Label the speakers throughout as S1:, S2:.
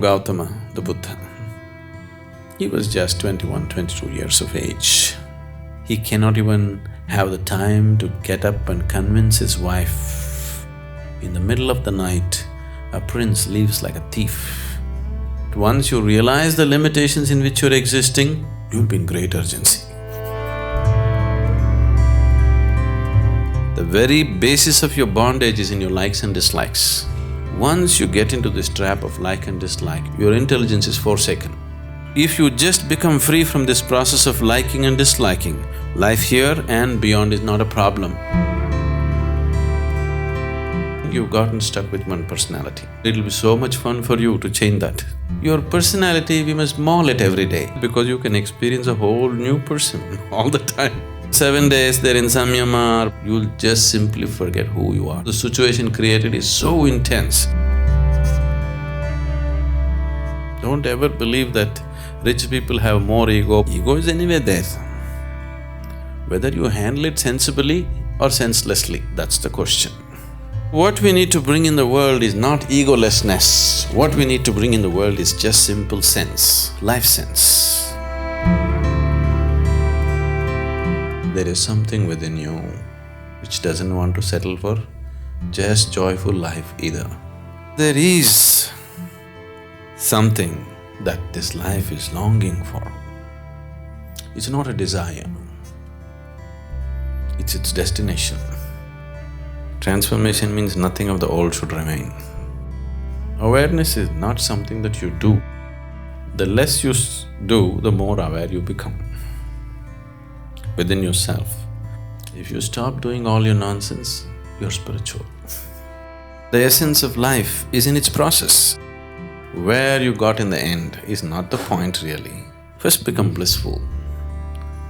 S1: Gautama, the Buddha, he was just 21, 22 years of age. He cannot even have the time to get up and convince his wife. In the middle of the night, a prince leaves like a thief. Once you realize the limitations in which you're existing, you'll be in great urgency. The very basis of your bondage is in your likes and dislikes. Once you get into this trap of like and dislike, your intelligence is forsaken. If you just become free from this process of liking and disliking, life here and beyond is not a problem. You've gotten stuck with one personality. It'll be so much fun for you to change that. Your personality, we must maul it every day because you can experience a whole new person all the time. 7 days they're in samyama, you'll just simply forget who you are. The situation created is so intense. Don't ever believe that rich people have more ego. Ego is anyway there. Whether you handle it sensibly or senselessly, that's the question. What we need to bring in the world is not egolessness. What we need to bring in the world is just simple sense, life sense. There is something within you which doesn't want to settle for just joyful life either. There is something that this life is longing for. It's not a desire, it's its destination. Transformation means nothing of the old should remain. Awareness is not something that you do. The less you do, the more aware you become within yourself. If you stop doing all your nonsense, you're spiritual. The essence of life is in its process. Where you got in the end is not the point really. First become blissful,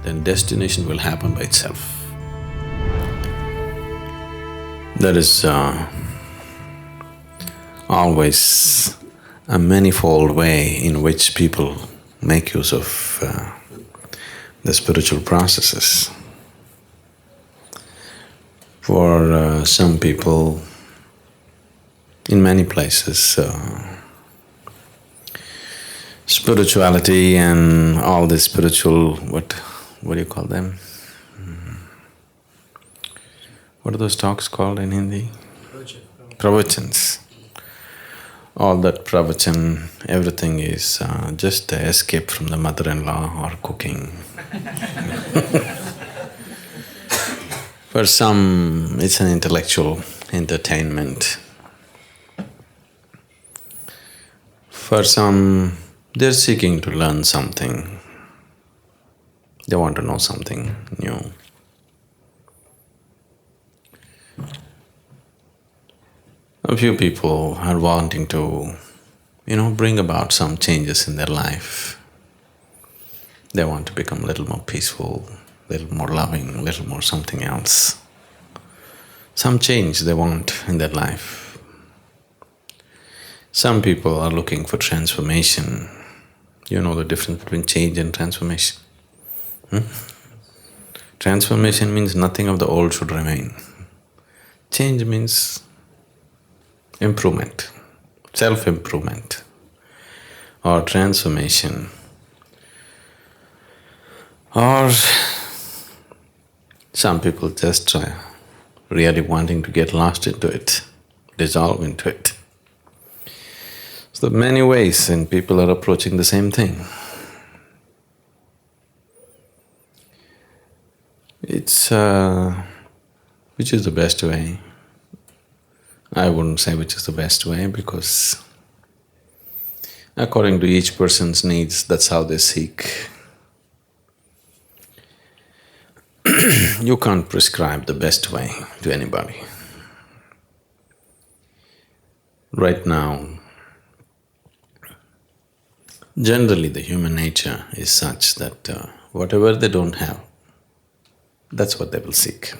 S1: then destination will happen by itself. There is always a manifold way in which people make use of the spiritual processes. For some people, in many places, spirituality and all this spiritual… what do you call them? What are those talks called in Hindi? Pravachans. All that pravachan, everything is just an escape from the mother-in-law or cooking. For some, it's an intellectual entertainment. For some, they're seeking to learn something. They want to know something new. A few people are wanting to, bring about some changes in their life. They want to become a little more peaceful, a little more loving, a little more something else. Some change they want in their life. Some people are looking for transformation. You know the difference between change and transformation? Transformation means nothing of the old should remain. Change means improvement, self-improvement or transformation, or some people just really wanting to get lost into it, dissolve into it. So there are many ways and people are approaching the same thing. It's… which is the best way? I wouldn't say which is the best way because according to each person's needs, that's how they seek. You can't prescribe the best way to anybody. Right now, generally the human nature is such that whatever they don't have, that's what they will seek.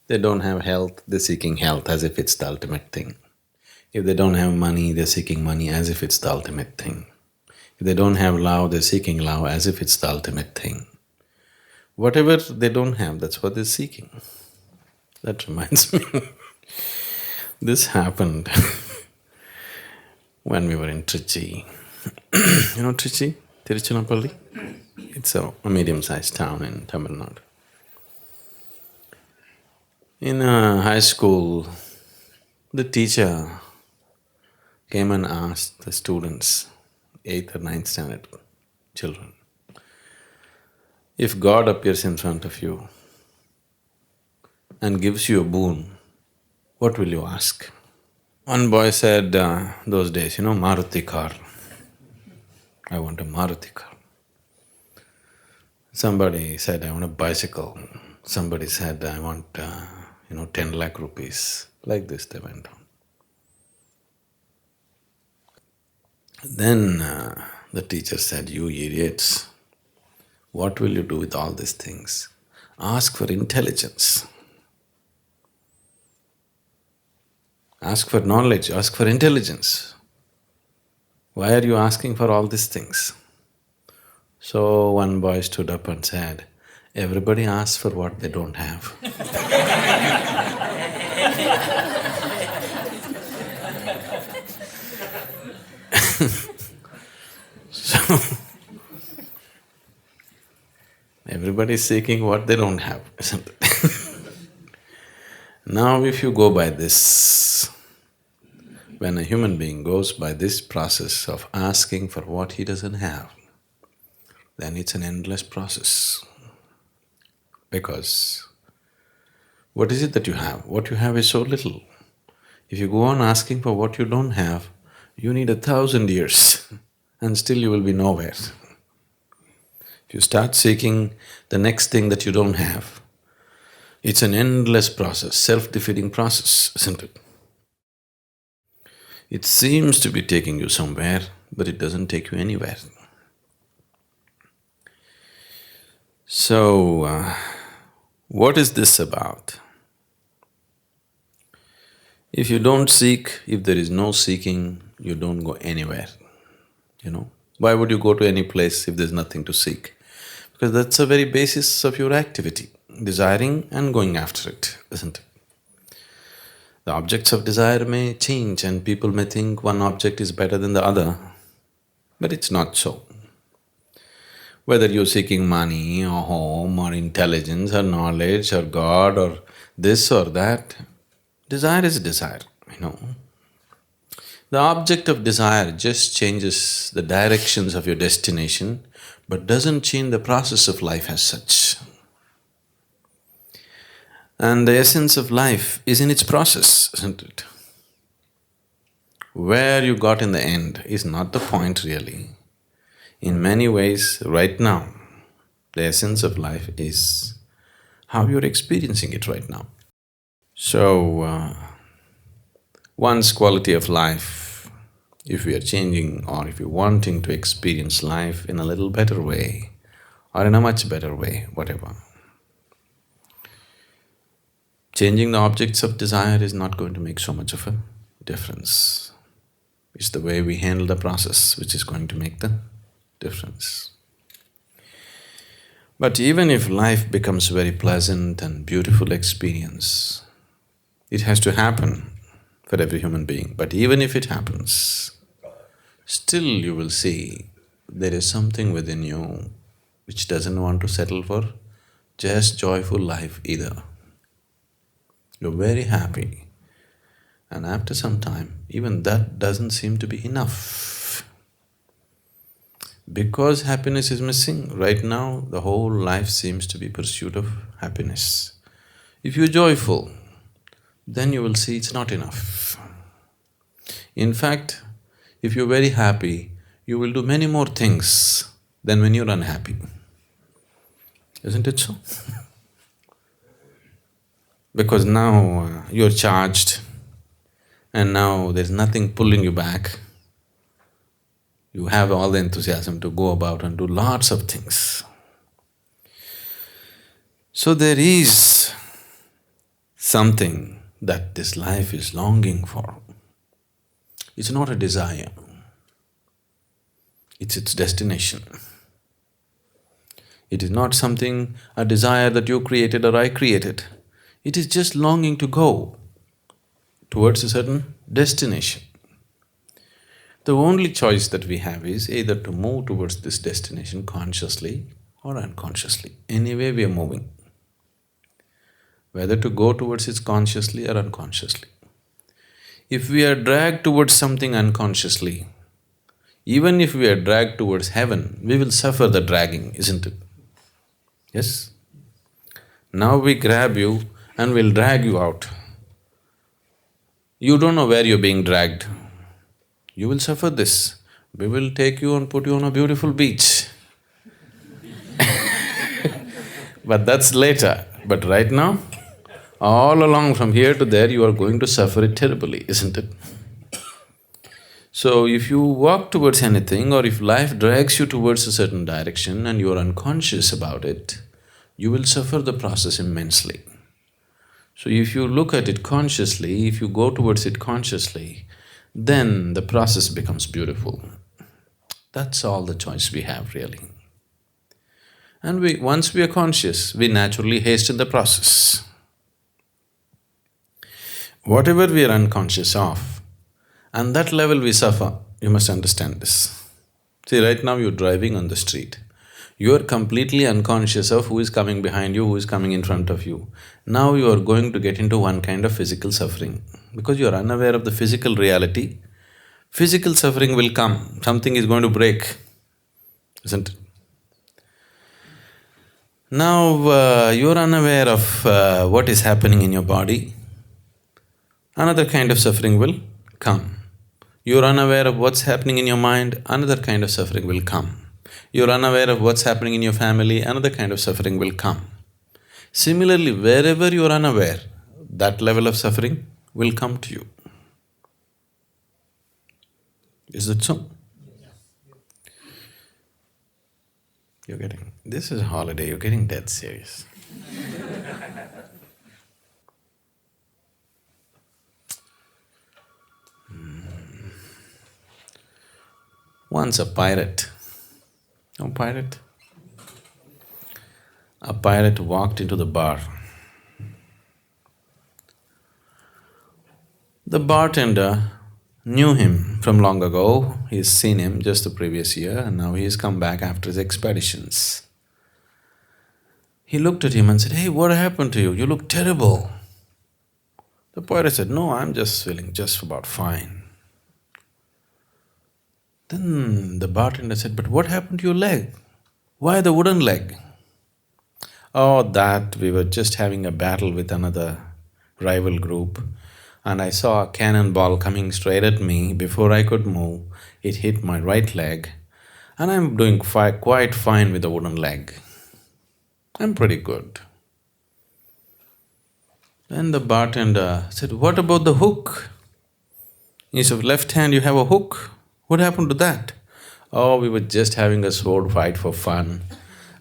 S1: They don't have health, they're seeking health as if it's the ultimate thing. If they don't have money, they're seeking money as if it's the ultimate thing. If they don't have love, they're seeking love as if it's the ultimate thing. Whatever they don't have, that's what they're seeking. That reminds me, this happened when we were in Trichy. You know Trichy? Tiruchirappalli? It's a medium-sized town in Tamil Nadu. In high school, the teacher came and asked the students, 8th or 9th standard children, if God appears in front of you and gives you a boon, what will you ask? One boy said, those days, Maruti car. I want a Maruti car. Somebody said, I want a bicycle. Somebody said, I want, 10 lakh rupees. Like this they went on. Then the teacher said, you idiots, what will you do with all these things? Ask for intelligence. Ask for knowledge, ask for intelligence. Why are you asking for all these things? So one boy stood up and said, everybody asks for what they don't have. So, everybody is seeking what they don't have, isn't it? Now if you go by this, when a human being goes by this process of asking for what he doesn't have, then it's an endless process. Because what is it that you have? What you have is so little. If you go on asking for what you don't have, you need 1,000 years and still you will be nowhere. If you start seeking the next thing that you don't have, it's an endless process, self-defeating process, isn't it? It seems to be taking you somewhere, but it doesn't take you anywhere. So, what is this about? If you don't seek, if there is no seeking, you don't go anywhere, Why would you go to any place if there's nothing to seek? Because that's the very basis of your activity, desiring and going after it, isn't it? The objects of desire may change and people may think one object is better than the other, but it's not so. Whether you're seeking money or home or intelligence or knowledge or God or this or that, desire is desire, The object of desire just changes the directions of your destination, but doesn't change the process of life as such. And the essence of life is in its process, isn't it? Where you got in the end is not the point really. In many ways, right now, the essence of life is how you're experiencing it right now. So, one's quality of life, if we are changing or if you're wanting to experience life in a little better way or in a much better way, whatever, changing the objects of desire is not going to make so much of a difference. It's the way we handle the process which is going to make the difference. But even if life becomes very pleasant and beautiful experience, it has to happen for every human being. But even if it happens, still you will see there is something within you which doesn't want to settle for just joyful life either. You're very happy, and after some time, even that doesn't seem to be enough. Because happiness is missing, right now the whole life seems to be pursuit of happiness. If you're joyful, then you will see it's not enough. In fact, if you're very happy, you will do many more things than when you're unhappy. Isn't it so? Because now you're charged and now there's nothing pulling you back. You have all the enthusiasm to go about and do lots of things. So there is something that this life is longing for. It's not a desire, it's its destination. It is not something, a desire that you created or I created. It is just longing to go towards a certain destination. The only choice that we have is either to move towards this destination consciously or unconsciously. Anyway, we are moving. Whether to go towards it consciously or unconsciously. If we are dragged towards something unconsciously, even if we are dragged towards heaven, we will suffer the dragging, isn't it? Yes? Now we grab you and we'll drag you out. You don't know where you're being dragged. You will suffer this. We will take you and put you on a beautiful beach. But that's later. But right now, all along from here to there, you are going to suffer it terribly, isn't it? So if you walk towards anything or if life drags you towards a certain direction and you are unconscious about it, you will suffer the process immensely. So if you look at it consciously, if you go towards it consciously, then the process becomes beautiful. That's all the choice we have really. And once we are conscious, we naturally hasten the process. Whatever we are unconscious of, and that level we suffer, you must understand this. See, right now you're driving on the street. You're completely unconscious of who is coming behind you, who is coming in front of you. Now you are going to get into one kind of physical suffering. Because you are unaware of the physical reality, physical suffering will come, something is going to break, isn't it? Now, you're unaware of what is happening in your body, another kind of suffering will come. You're unaware of what's happening in your mind, another kind of suffering will come. You're unaware of what's happening in your family, another kind of suffering will come. Similarly, wherever you're unaware, that level of suffering will come to you. Is it so? You're getting… this is a holiday, you're getting dead serious. Once a pirate… know pirate? A pirate walked into the bar. The bartender knew him from long ago, he's seen him just the previous year and now he's come back after his expeditions. He looked at him and said, "Hey, what happened to you? You look terrible." The pirate said, "No, I'm just feeling just about fine." Then the bartender said, "But what happened to your leg? Why the wooden leg?" "Oh, that we were just having a battle with another rival group and I saw a cannonball coming straight at me. Before I could move, it hit my right leg and I'm doing quite fine with the wooden leg. I'm pretty good." Then the bartender said, "What about the hook? Instead of left hand you have a hook. What happened to that?" "Oh, we were just having a sword fight for fun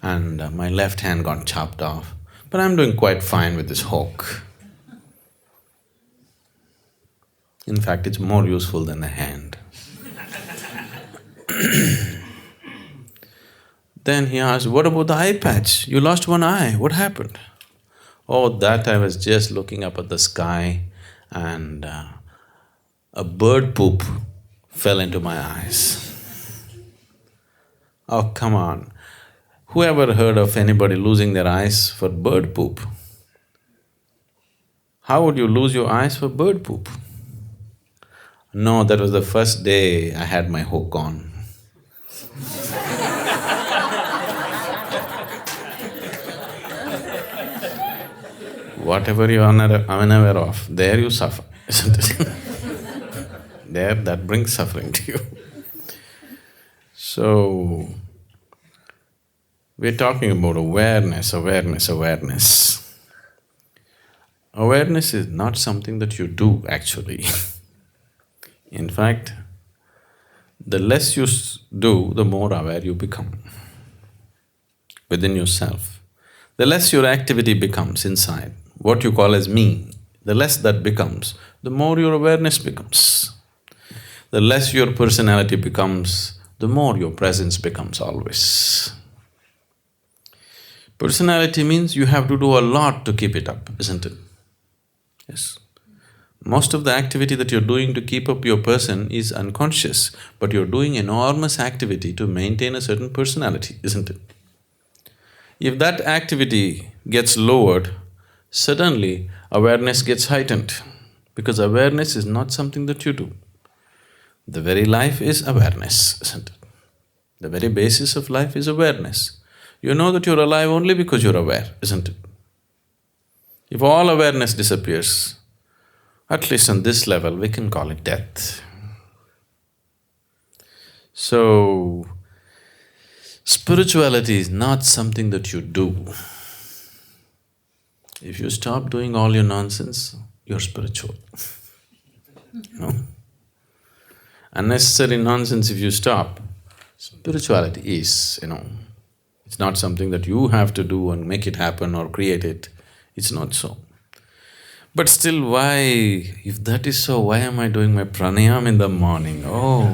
S1: and my left hand got chopped off, but I'm doing quite fine with this hook. In fact, it's more useful than a hand." Then he asked, "What about the eye patch? You lost one eye, what happened?" "Oh, that I was just looking up at the sky and a bird poop fell into my eyes." Oh, come on. Who ever heard of anybody losing their eyes for bird poop? How would you lose your eyes for bird poop? No, that was the first day I had my hook on. Whatever you're unaware of, there you suffer, isn't it? There, that brings suffering to you. So, we're talking about awareness, awareness, awareness. Awareness is not something that you do actually. In fact, the less you do, the more aware you become within yourself. The less your activity becomes inside, what you call as me, the less that becomes, the more your awareness becomes. The less your personality becomes, the more your presence becomes always. Personality means you have to do a lot to keep it up, isn't it? Yes. Most of the activity that you're doing to keep up your person is unconscious, but you're doing enormous activity to maintain a certain personality, isn't it? If that activity gets lowered, suddenly awareness gets heightened, because awareness is not something that you do. The very life is awareness, isn't it? The very basis of life is awareness. You know that you're alive only because you're aware, isn't it? If all awareness disappears, at least on this level, we can call it death. So, spirituality is not something that you do. If you stop doing all your nonsense, you're spiritual. No? Unnecessary nonsense if you stop, spirituality is, it's not something that you have to do and make it happen or create it. It's not so. But still, why… if that is so, why am I doing my pranayam in the morning? Oh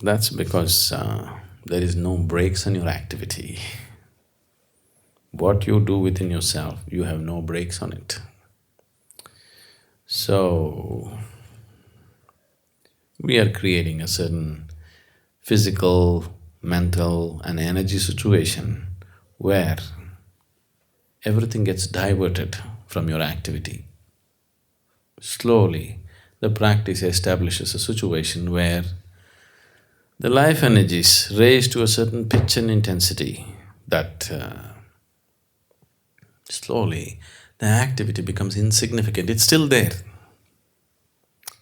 S1: that's because there is no breaks on your activity. What you do within yourself, you have no breaks on it. So, we are creating a certain physical, mental and energy situation where everything gets diverted from your activity. Slowly, the practice establishes a situation where the life energies raise to a certain pitch and intensity that slowly the activity becomes insignificant. It's still there.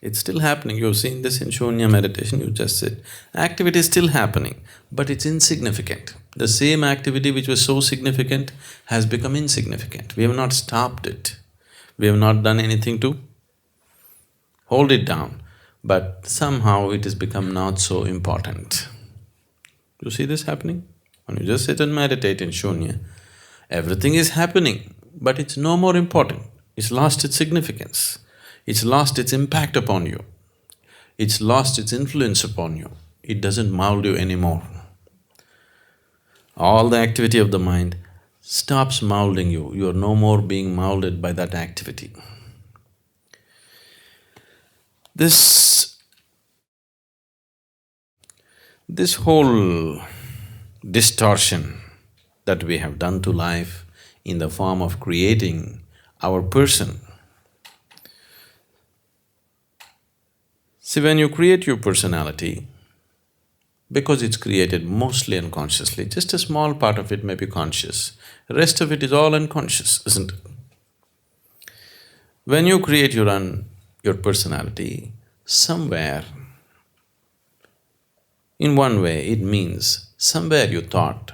S1: It's still happening. You've seen this in Shunya meditation, you just said. Activity is still happening, but it's insignificant. The same activity which was so significant has become insignificant. We have not stopped it. We have not done anything to hold it down, but somehow it has become not so important. You see this happening? When you just sit and meditate in Shunya, everything is happening, but it's no more important. It's lost its significance. It's lost its impact upon you. It's lost its influence upon you. It doesn't mold you anymore. All the activity of the mind stops molding you. You're no more being molded by that activity. This whole distortion that we have done to life in the form of creating our person. See, when you create your personality, because it's created mostly unconsciously, just a small part of it may be conscious, the rest of it is all unconscious, isn't it? When you create your personality, somewhere, in one way, it means somewhere you thought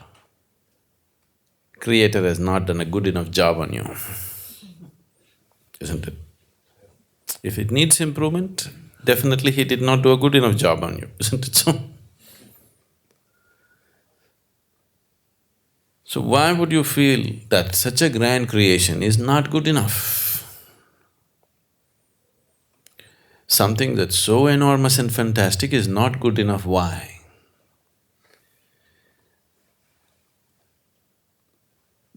S1: Creator has not done a good enough job on you, isn't it? If it needs improvement, definitely He did not do a good enough job on you, isn't it so? So why would you feel that such a grand creation is not good enough? Something that's so enormous and fantastic is not good enough, why?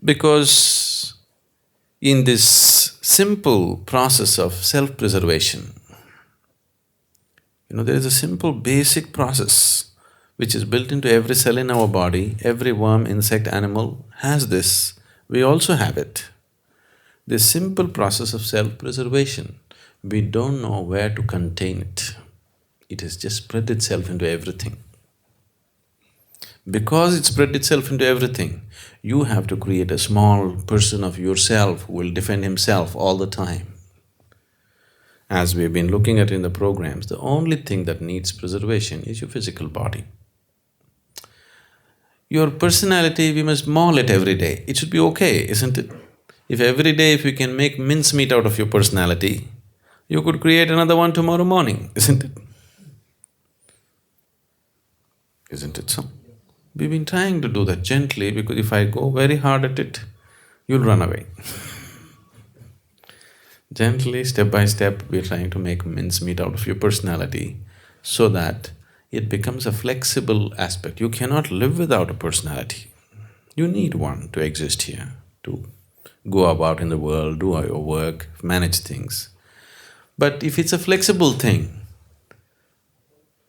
S1: Because in this simple process of self-preservation, there is a simple basic process which is built into every cell in our body. Every worm, insect, animal has this. We also have it. This simple process of self-preservation, we don't know where to contain it. It has just spread itself into everything. Because it spread itself into everything, you have to create a small person of yourself who will defend himself all the time. As we've been looking at in the programs, the only thing that needs preservation is your physical body. Your personality, we must maul it every day. It should be okay, isn't it? If every day if you can make mincemeat out of your personality, you could create another one tomorrow morning, isn't it? Isn't it so? We've been trying to do that gently, because if I go very hard at it, you'll run away. Gently, step by step, we're trying to make mincemeat out of your personality so that it becomes a flexible aspect. You cannot live without a personality. You need one to exist here, to go about in the world, do your work, manage things. But if it's a flexible thing,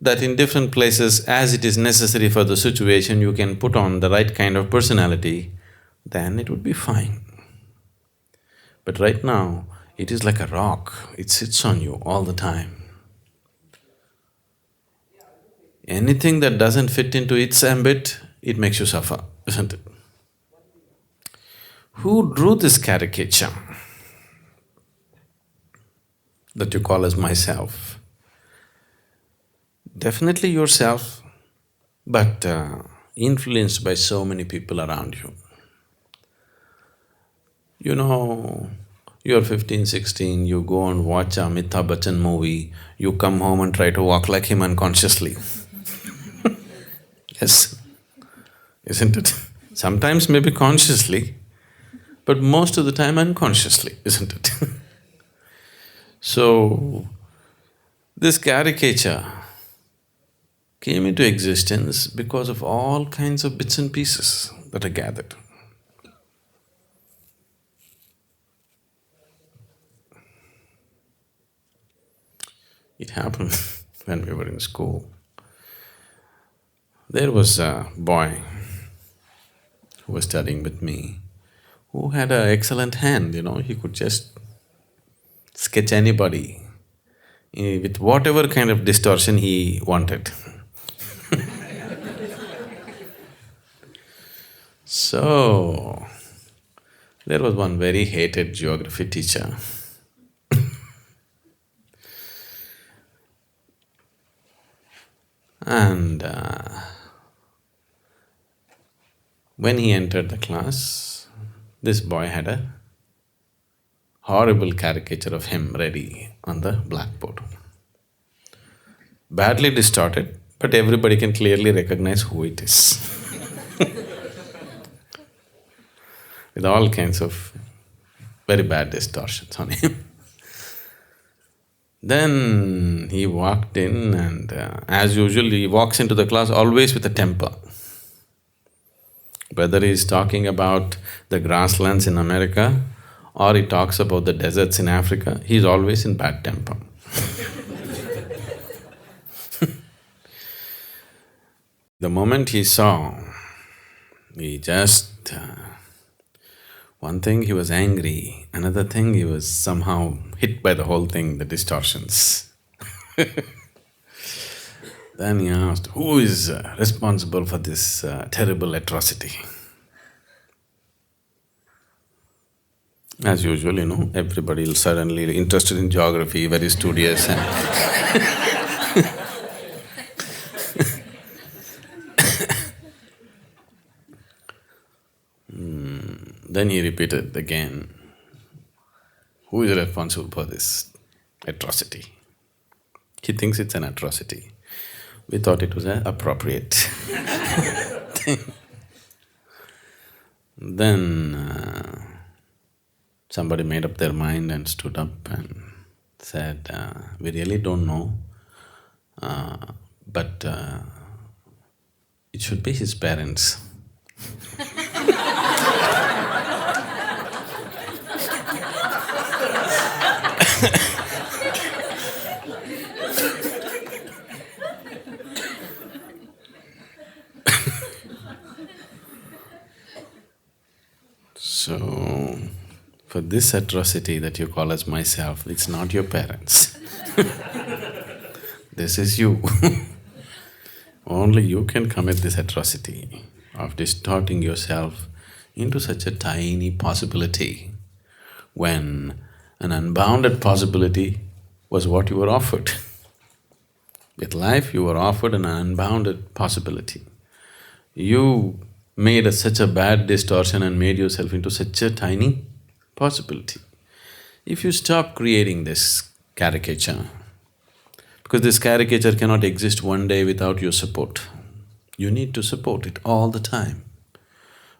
S1: that in different places, as it is necessary for the situation, you can put on the right kind of personality, then it would be fine. But right now, it is like a rock, it sits on you all the time. Anything that doesn't fit into its ambit, it makes you suffer, isn't it? Who drew this caricature that you call as myself? Definitely yourself, but influenced by so many people around you. You know, you're 15, 16, you go and watch a Amitabh Bachchan movie, you come home and try to walk like him unconsciously. Yes, isn't it? Sometimes maybe consciously, but most of the time unconsciously, isn't it? So, this caricature came into existence because of all kinds of bits and pieces that are gathered. It happened when we were in school. There was a boy who was studying with me, who had an excellent hand, he could just sketch anybody with whatever kind of distortion he wanted. So, there was one very hated geography teacher. And when he entered the class, this boy had a horrible caricature of him ready on the blackboard. Badly distorted, but everybody can clearly recognize who it is. With all kinds of very bad distortions on him. Then he walked in and as usual, he walks into the class always with a temper. Whether he's talking about the grasslands in America or he talks about the deserts in Africa, he's always in bad temper. The moment he saw, he just… one thing he was angry, another thing he was somehow hit by the whole thing, the distortions. Then he asked, who is responsible for this terrible atrocity? As usual, everybody will suddenly interested in geography, very studious and Then he repeated again, who is responsible for this atrocity? He thinks it's an atrocity. We thought it was an appropriate thing. Then somebody made up their mind and stood up and said, we really don't know, but it should be his parents. So, for this atrocity that you call as myself, it's not your parents. This is you. Only you can commit this atrocity of distorting yourself into such a tiny possibility when an unbounded possibility was what you were offered. With life, you were offered an unbounded possibility. You made such a bad distortion and made yourself into such a tiny possibility. If you stop creating this caricature, because this caricature cannot exist one day without your support, you need to support it all the time.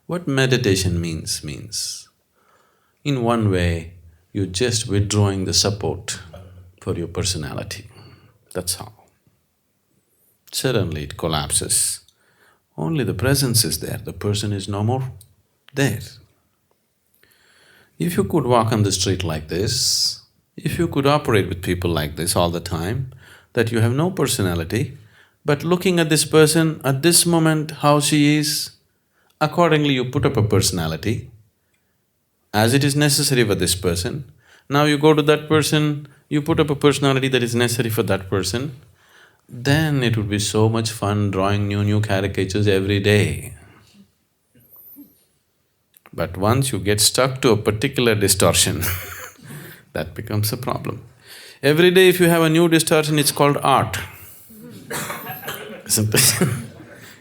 S1: What meditation means, in one way, you're just withdrawing the support for your personality, that's all. Suddenly it collapses. Only the presence is there, the person is no more there. If you could walk on the street like this, if you could operate with people like this all the time, that you have no personality, but looking at this person at this moment, how she is, accordingly you put up a personality as it is necessary for this person. Now you go to that person, you put up a personality that is necessary for that person, then it would be so much fun drawing new caricatures every day. But once you get stuck to a particular distortion, that becomes a problem. Every day if you have a new distortion, it's called art. Isn't it?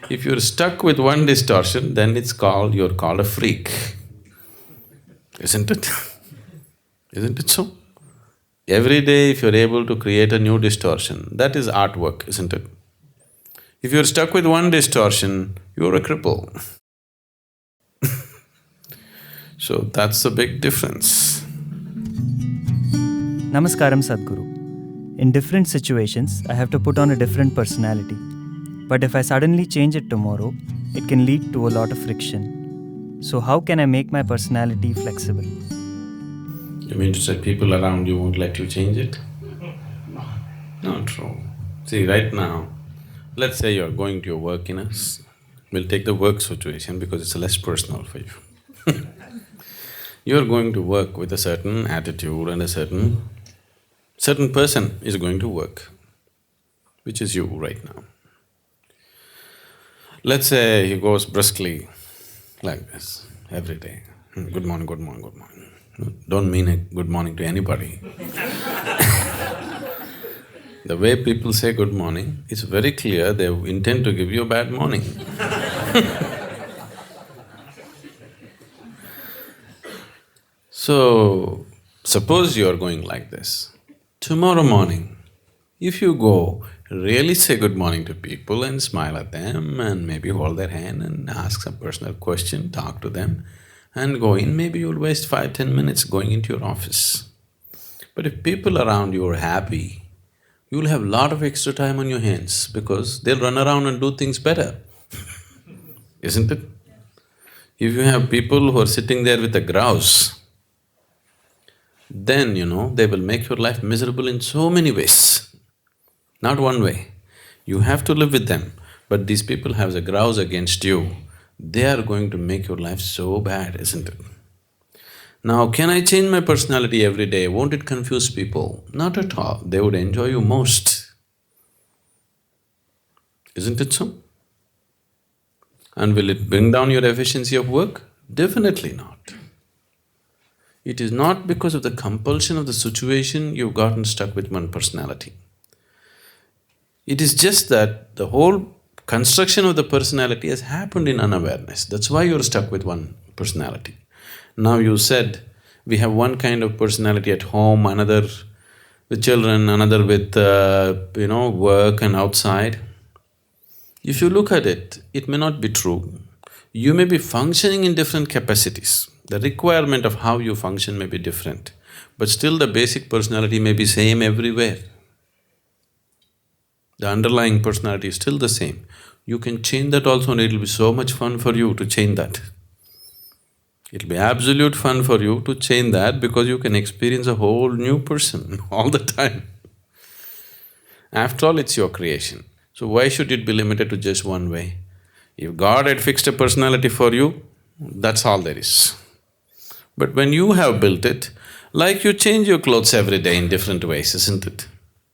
S1: If you're stuck with one distortion, then you're called a freak. Isn't it? Isn't it so? Every day if you're able to create a new distortion, that is artwork, isn't it? If you're stuck with one distortion, you're a cripple. So that's the big difference.
S2: Namaskaram Sadhguru. In different situations, I have to put on a different personality. But if I suddenly change it tomorrow, it can lead to a lot of friction. So how can I make my personality flexible?
S1: You mean to say people around you won't let you change it? Not true. See, right now, let's say you're going to your work we'll take the work situation because it's less personal for you. You're going to work with a certain attitude and a certain person is going to work, which is you right now. Let's say he goes briskly like this every day. Good morning, good morning, good morning. Don't mean a good morning to anybody. The way people say good morning, it's very clear they intend to give you a bad morning. So, suppose you are going like this. Tomorrow morning, if you go, really say good morning to people and smile at them and maybe hold their hand and ask some personal question, talk to them and go in, maybe you'll waste 5–10 minutes going into your office. But if people around you are happy, you'll have a lot of extra time on your hands because they'll run around and do things better, isn't it? If you have people who are sitting there with a grouse, then they will make your life miserable in so many ways. Not one way. You have to live with them, but these people have a grouse against you. They are going to make your life so bad, isn't it? Now, can I change my personality every day? Won't it confuse people? Not at all. They would enjoy you most. Isn't it so? And will it bring down your efficiency of work? Definitely not. It is not because of the compulsion of the situation you've gotten stuck with one personality. It is just that the whole construction of the personality has happened in unawareness. That's why you're stuck with one personality. Now you said, we have one kind of personality at home, another with children, another with work and outside. If you look at it, it may not be true. You may be functioning in different capacities. The requirement of how you function may be different, but still the basic personality may be same everywhere. The underlying personality is still the same. You can change that also and it'll be so much fun for you to change that. It'll be absolute fun for you to change that because you can experience a whole new person all the time. After all, it's your creation. So why should it be limited to just one way? If God had fixed a personality for you, that's all there is. But when you have built it, like you change your clothes every day in different ways, isn't it?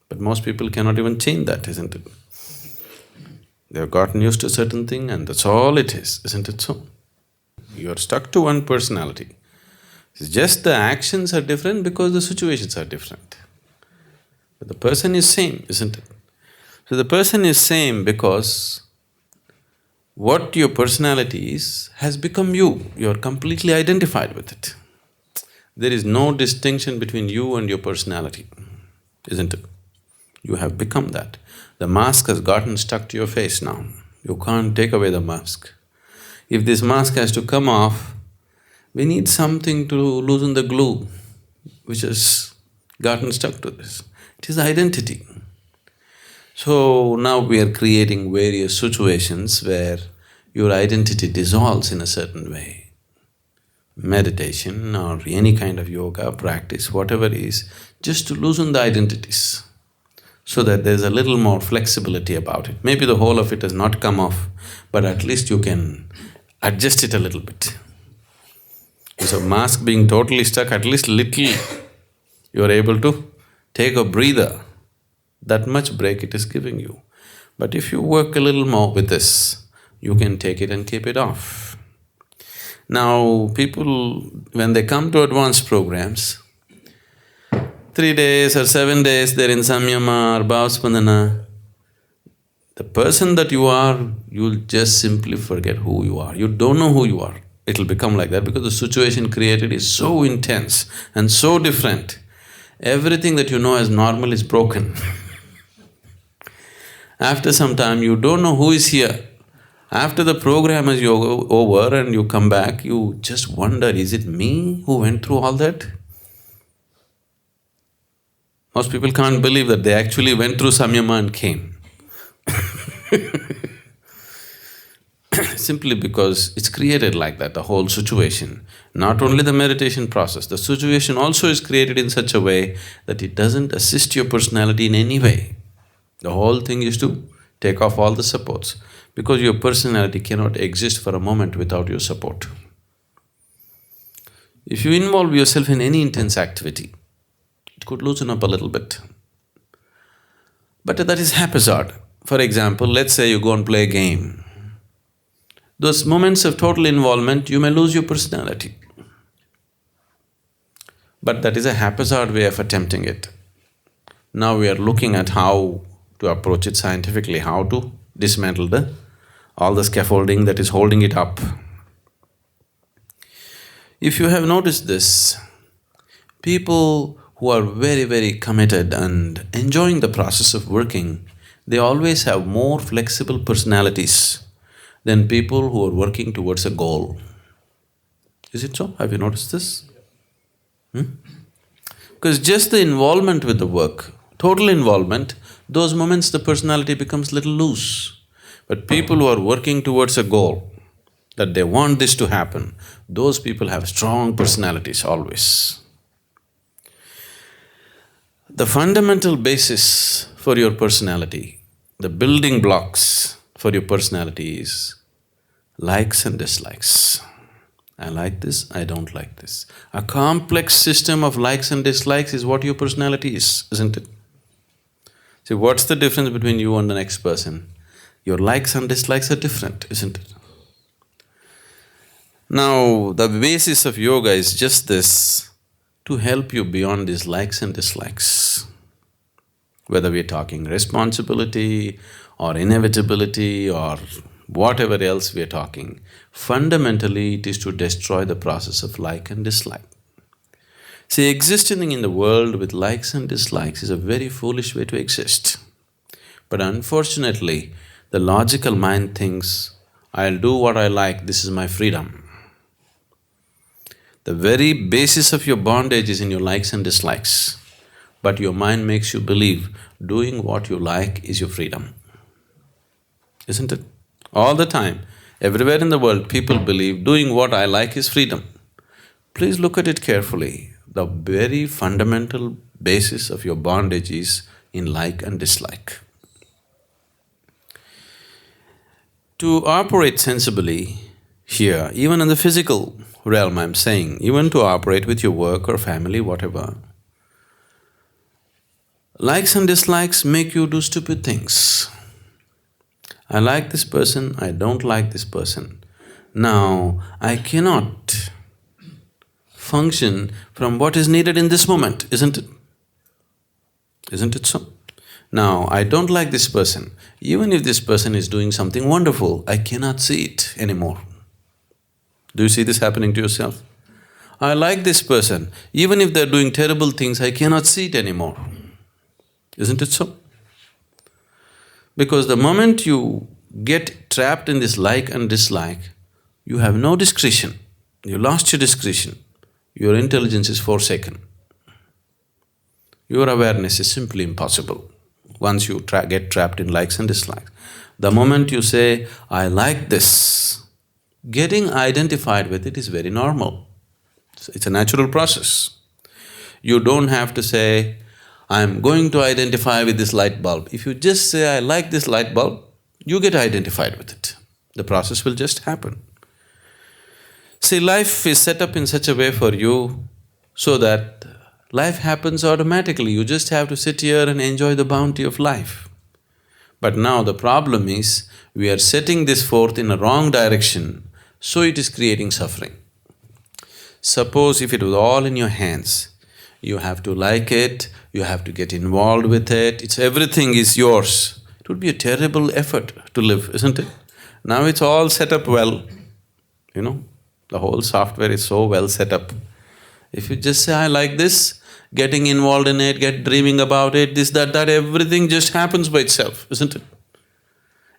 S1: But most people cannot even change that, isn't it? They've gotten used to a certain thing and that's all it is, isn't it so? You're stuck to one personality. It's just the actions are different because the situations are different. But the person is same, isn't it? So the person is same because what your personality is has become you. You're completely identified with it. There is no distinction between you and your personality, isn't it? You have become that. The mask has gotten stuck to your face now. You can't take away the mask. If this mask has to come off, we need something to loosen the glue which has gotten stuck to this. It is identity. So now we are creating various situations where your identity dissolves in a certain way. meditation or any kind of yoga practice, whatever is, just to loosen the identities so that there's a little more flexibility about it. Maybe the whole of it has not come off, but at least you can adjust it a little bit. So mask being totally stuck, at least little you're able to take a breather. That much break it is giving you. But if you work a little more with this, you can take it and keep it off. Now, people, when they come to advanced programs, 3 days or 7 days they're in samyama or bhavspandana, the person that you are, you'll just simply forget who you are. You don't know who you are. It'll become like that because the situation created is so intense and so different. Everything that you know as normal is broken. After some time, you don't know who is here. After the program is over and you come back, you just wonder, is it me who went through all that? Most people can't believe that they actually went through samyama and came. Simply because it's created like that, the whole situation. Not only the meditation process, the situation also is created in such a way that it doesn't assist your personality in any way. The whole thing is to take off all the supports, because your personality cannot exist for a moment without your support. If you involve yourself in any intense activity, it could loosen up a little bit. But that is haphazard. For example, let's say you go and play a game. Those moments of total involvement, you may lose your personality. But that is a haphazard way of attempting it. Now we are looking at how to approach it scientifically, how to dismantle all the scaffolding that is holding it up. If you have noticed this, people who are very, very committed and enjoying the process of working, they always have more flexible personalities than people who are working towards a goal. Is it so? Have you noticed this? Because just the involvement with the work, total involvement, those moments the personality becomes little loose. But people who are working towards a goal, that they want this to happen, those people have strong personalities always. The fundamental basis for your personality, the building blocks for your personality is likes and dislikes. I like this, I don't like this. A complex system of likes and dislikes is what your personality is, isn't it? See, what's the difference between you and the next person? Your likes and dislikes are different, isn't it? Now, the basis of yoga is just this, to help you beyond these likes and dislikes. Whether we're talking responsibility or inevitability or whatever else we're talking, fundamentally it is to destroy the process of like and dislike. See, existing in the world with likes and dislikes is a very foolish way to exist. But unfortunately, the logical mind thinks, I'll do what I like, this is my freedom. The very basis of your bondage is in your likes and dislikes, but your mind makes you believe doing what you like is your freedom. Isn't it? All the time, everywhere in the world, people believe doing what I like is freedom. Please look at it carefully. The very fundamental basis of your bondage is in like and dislike. To operate sensibly here, even in the physical realm I'm saying, even to operate with your work or family, whatever, likes and dislikes make you do stupid things. I like this person, I don't like this person. Now, I cannot function from what is needed in this moment, isn't it? Isn't it so? Now, I don't like this person. Even if this person is doing something wonderful, I cannot see it anymore. Do you see this happening to yourself? I like this person. Even if they're doing terrible things, I cannot see it anymore. Isn't it so? Because the moment you get trapped in this like and dislike, you have no discretion. You lost your discretion. Your intelligence is forsaken. Your awareness is simply impossible once you get trapped in likes and dislikes. The moment you say, I like this, getting identified with it is very normal. It's a natural process. You don't have to say, I'm going to identify with this light bulb. If you just say, I like this light bulb, you get identified with it. The process will just happen. See, life is set up in such a way for you so that life happens automatically. You just have to sit here and enjoy the bounty of life. But now the problem is, we are setting this forth in a wrong direction, so it is creating suffering. Suppose if it was all in your hands, you have to like it, you have to get involved with it, everything is yours. It would be a terrible effort to live, isn't it? Now it's all set up well, the whole software is so well set up. If you just say, I like this, getting involved in it, dreaming about it, this, that, everything just happens by itself, isn't it?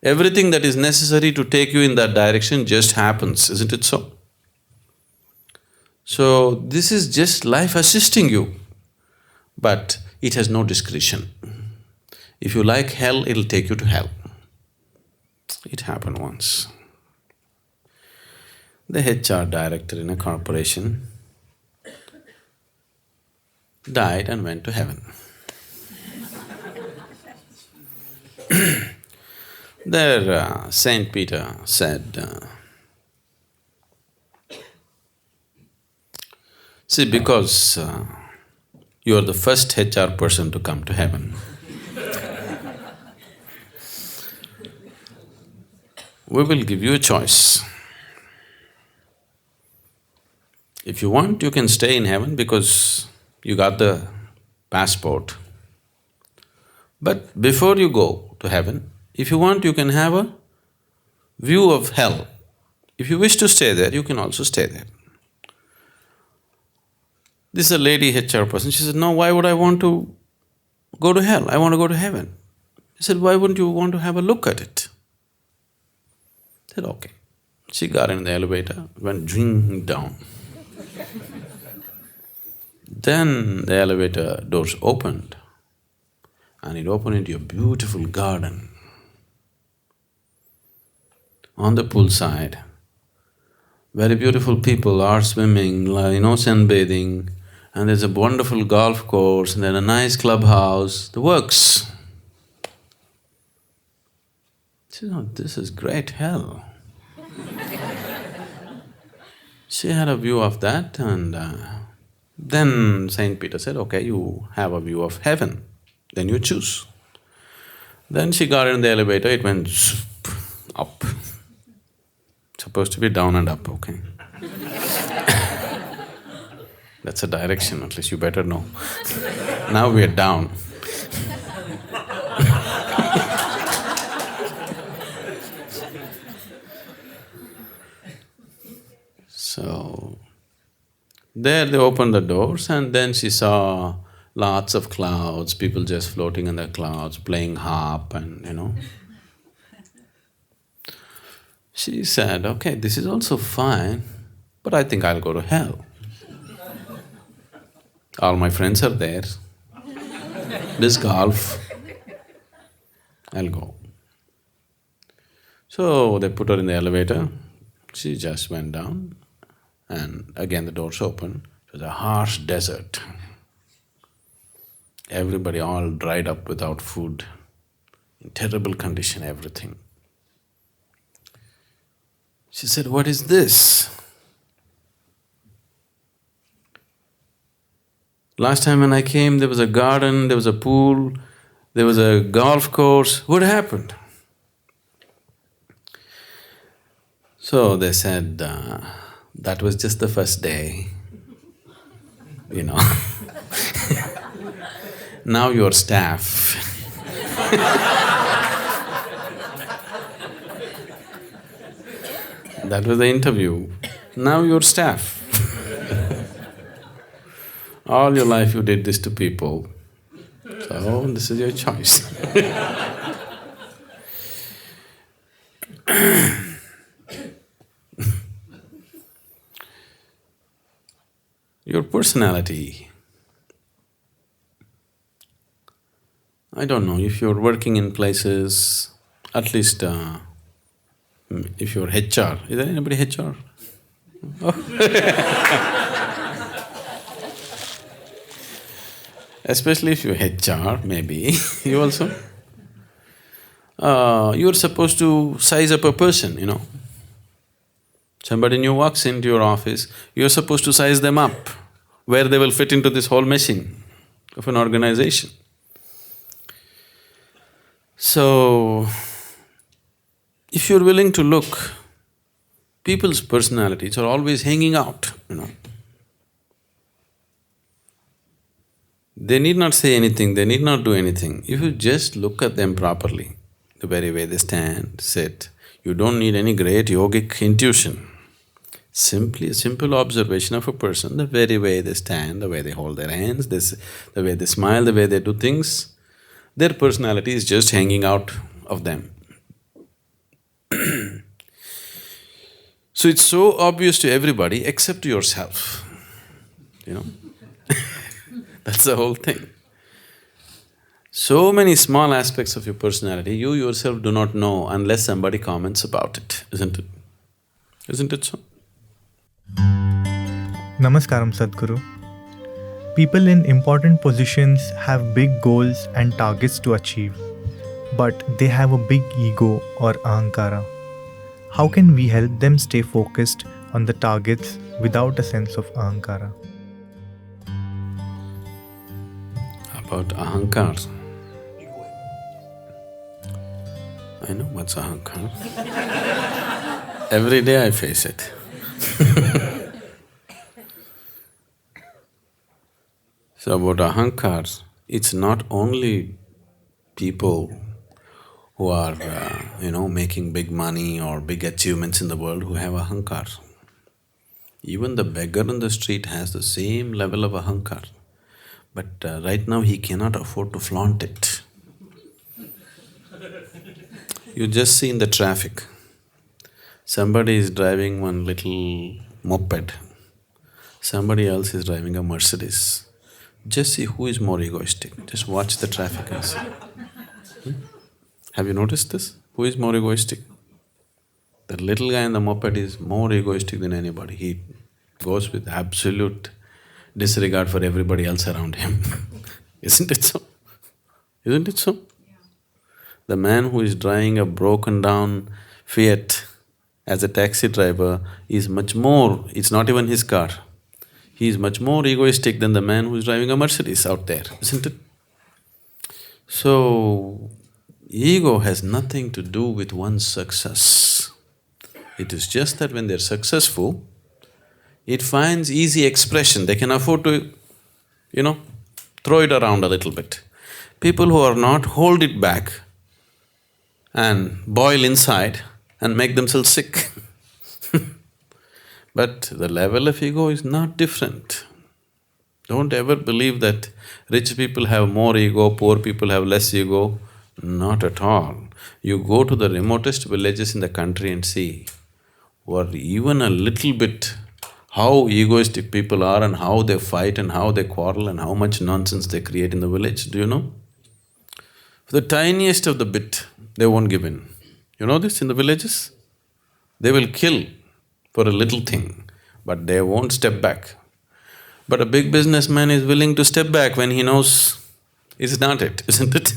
S1: Everything that is necessary to take you in that direction just happens, isn't it so? So, this is just life assisting you, but it has no discretion. If you like hell, it'll take you to hell. It happened once. The HR director in a corporation died and went to heaven. There, Saint Peter said, see, because you are the first HR person to come to heaven, we will give you a choice. If you want, you can stay in heaven because you got the passport. But before you go to heaven, if you want, you can have a view of hell. If you wish to stay there, you can also stay there. This is a lady HR person. She said, no, why would I want to go to hell? I want to go to heaven. He said, why wouldn't you want to have a look at it? I said, okay. She got in the elevator, went ding down. Then the elevator doors opened and it opened into a beautiful garden. On the poolside, very beautiful people are swimming, sunbathing, and there's a wonderful golf course and then a nice clubhouse, the works. She said, oh, this is great hell. She had a view of that and then Saint Peter said, okay, you have a view of heaven, then you choose. Then she got in the elevator, it went up. Supposed to be down and up, okay. That's a direction, at least you better know. Now we are down. So, there they opened the doors and then she saw lots of clouds, people just floating in the clouds, playing harp and She said, okay, this is also fine, but I think I'll go to hell. All my friends are there, this golf, I'll go. So they put her in the elevator, she just went down and again the doors opened. It was a harsh desert. Everybody all dried up without food, in terrible condition, everything. She said, what is this? Last time when I came, there was a garden, there was a pool, there was a golf course. What happened? So they said, that was just the first day, Now you're staff. That was the interview. Now you're staff. All your life you did this to people, so this is your choice. Your personality. I don't know, if you're working in places, at least if you're HR, is there anybody HR? Oh. Especially if you're HR, maybe, you also… you're supposed to size up a person, you know. Somebody new walks into your office, you're supposed to size them up, where they will fit into this whole machine of an organization. So, if you're willing to look, people's personalities are always hanging out, you know. They need not say anything, they need not do anything. If you just look at them properly, the very way they stand, sit, you don't need any great yogic intuition. Simply a simple observation of a person, the very way they stand, the way they hold their hands, the way they smile, the way they do things, their personality is just hanging out of them. So it's so obvious to everybody except to yourself, you know. That's the whole thing. So many small aspects of your personality, you yourself do not know unless somebody comments about it, isn't it? Isn't it so?
S3: Namaskaram, Sadhguru. People in important positions have big goals and targets to achieve, but they have a big ego or ahankara. How can we help them stay focused on the targets without a sense of ahankara?
S1: About ahankar. I know what's ahankar. Every day I face it. So about ahankar, it's not only people who are, making big money or big achievements in the world who have ahankar. Even the beggar on the street has the same level of ahankar, but right now he cannot afford to flaunt it. You just see in the traffic, somebody is driving one little moped, somebody else is driving a Mercedes. Just see who is more egoistic, just watch the traffic and see. Have you noticed this? Who is more egoistic? The little guy in the moped is more egoistic than anybody. He goes with absolute disregard for everybody else around him. Isn't it so? Isn't it so? The man who is driving a broken down Fiat as a taxi driver is much more… it's not even his car. He is much more egoistic than the man who is driving a Mercedes out there, isn't it? So, ego has nothing to do with one's success. It is just that when they're successful, it finds easy expression, they can afford to, throw it around a little bit. People who are not, hold it back and boil inside and make themselves sick. But the level of ego is not different. Don't ever believe that rich people have more ego, poor people have less ego. Not at all. You go to the remotest villages in the country and see, or even a little bit how egoistic people are and how they fight and how they quarrel and how much nonsense they create in the village, do you know? For the tiniest of the bit, they won't give in. You know this in the villages? They will kill for a little thing, but they won't step back. But a big businessman is willing to step back when he knows it's not it, isn't it?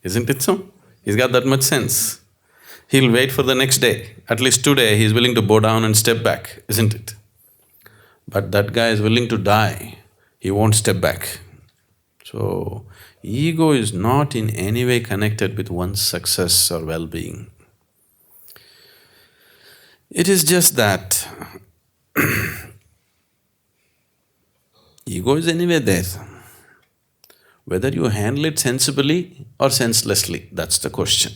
S1: Isn't it so? He's got that much sense. He'll wait for the next day. At least today, he's willing to bow down and step back, isn't it? But that guy is willing to die, he won't step back. So, ego is not in any way connected with one's success or well-being. It is just that ego is anyway there. Whether you handle it sensibly or senselessly, that's the question.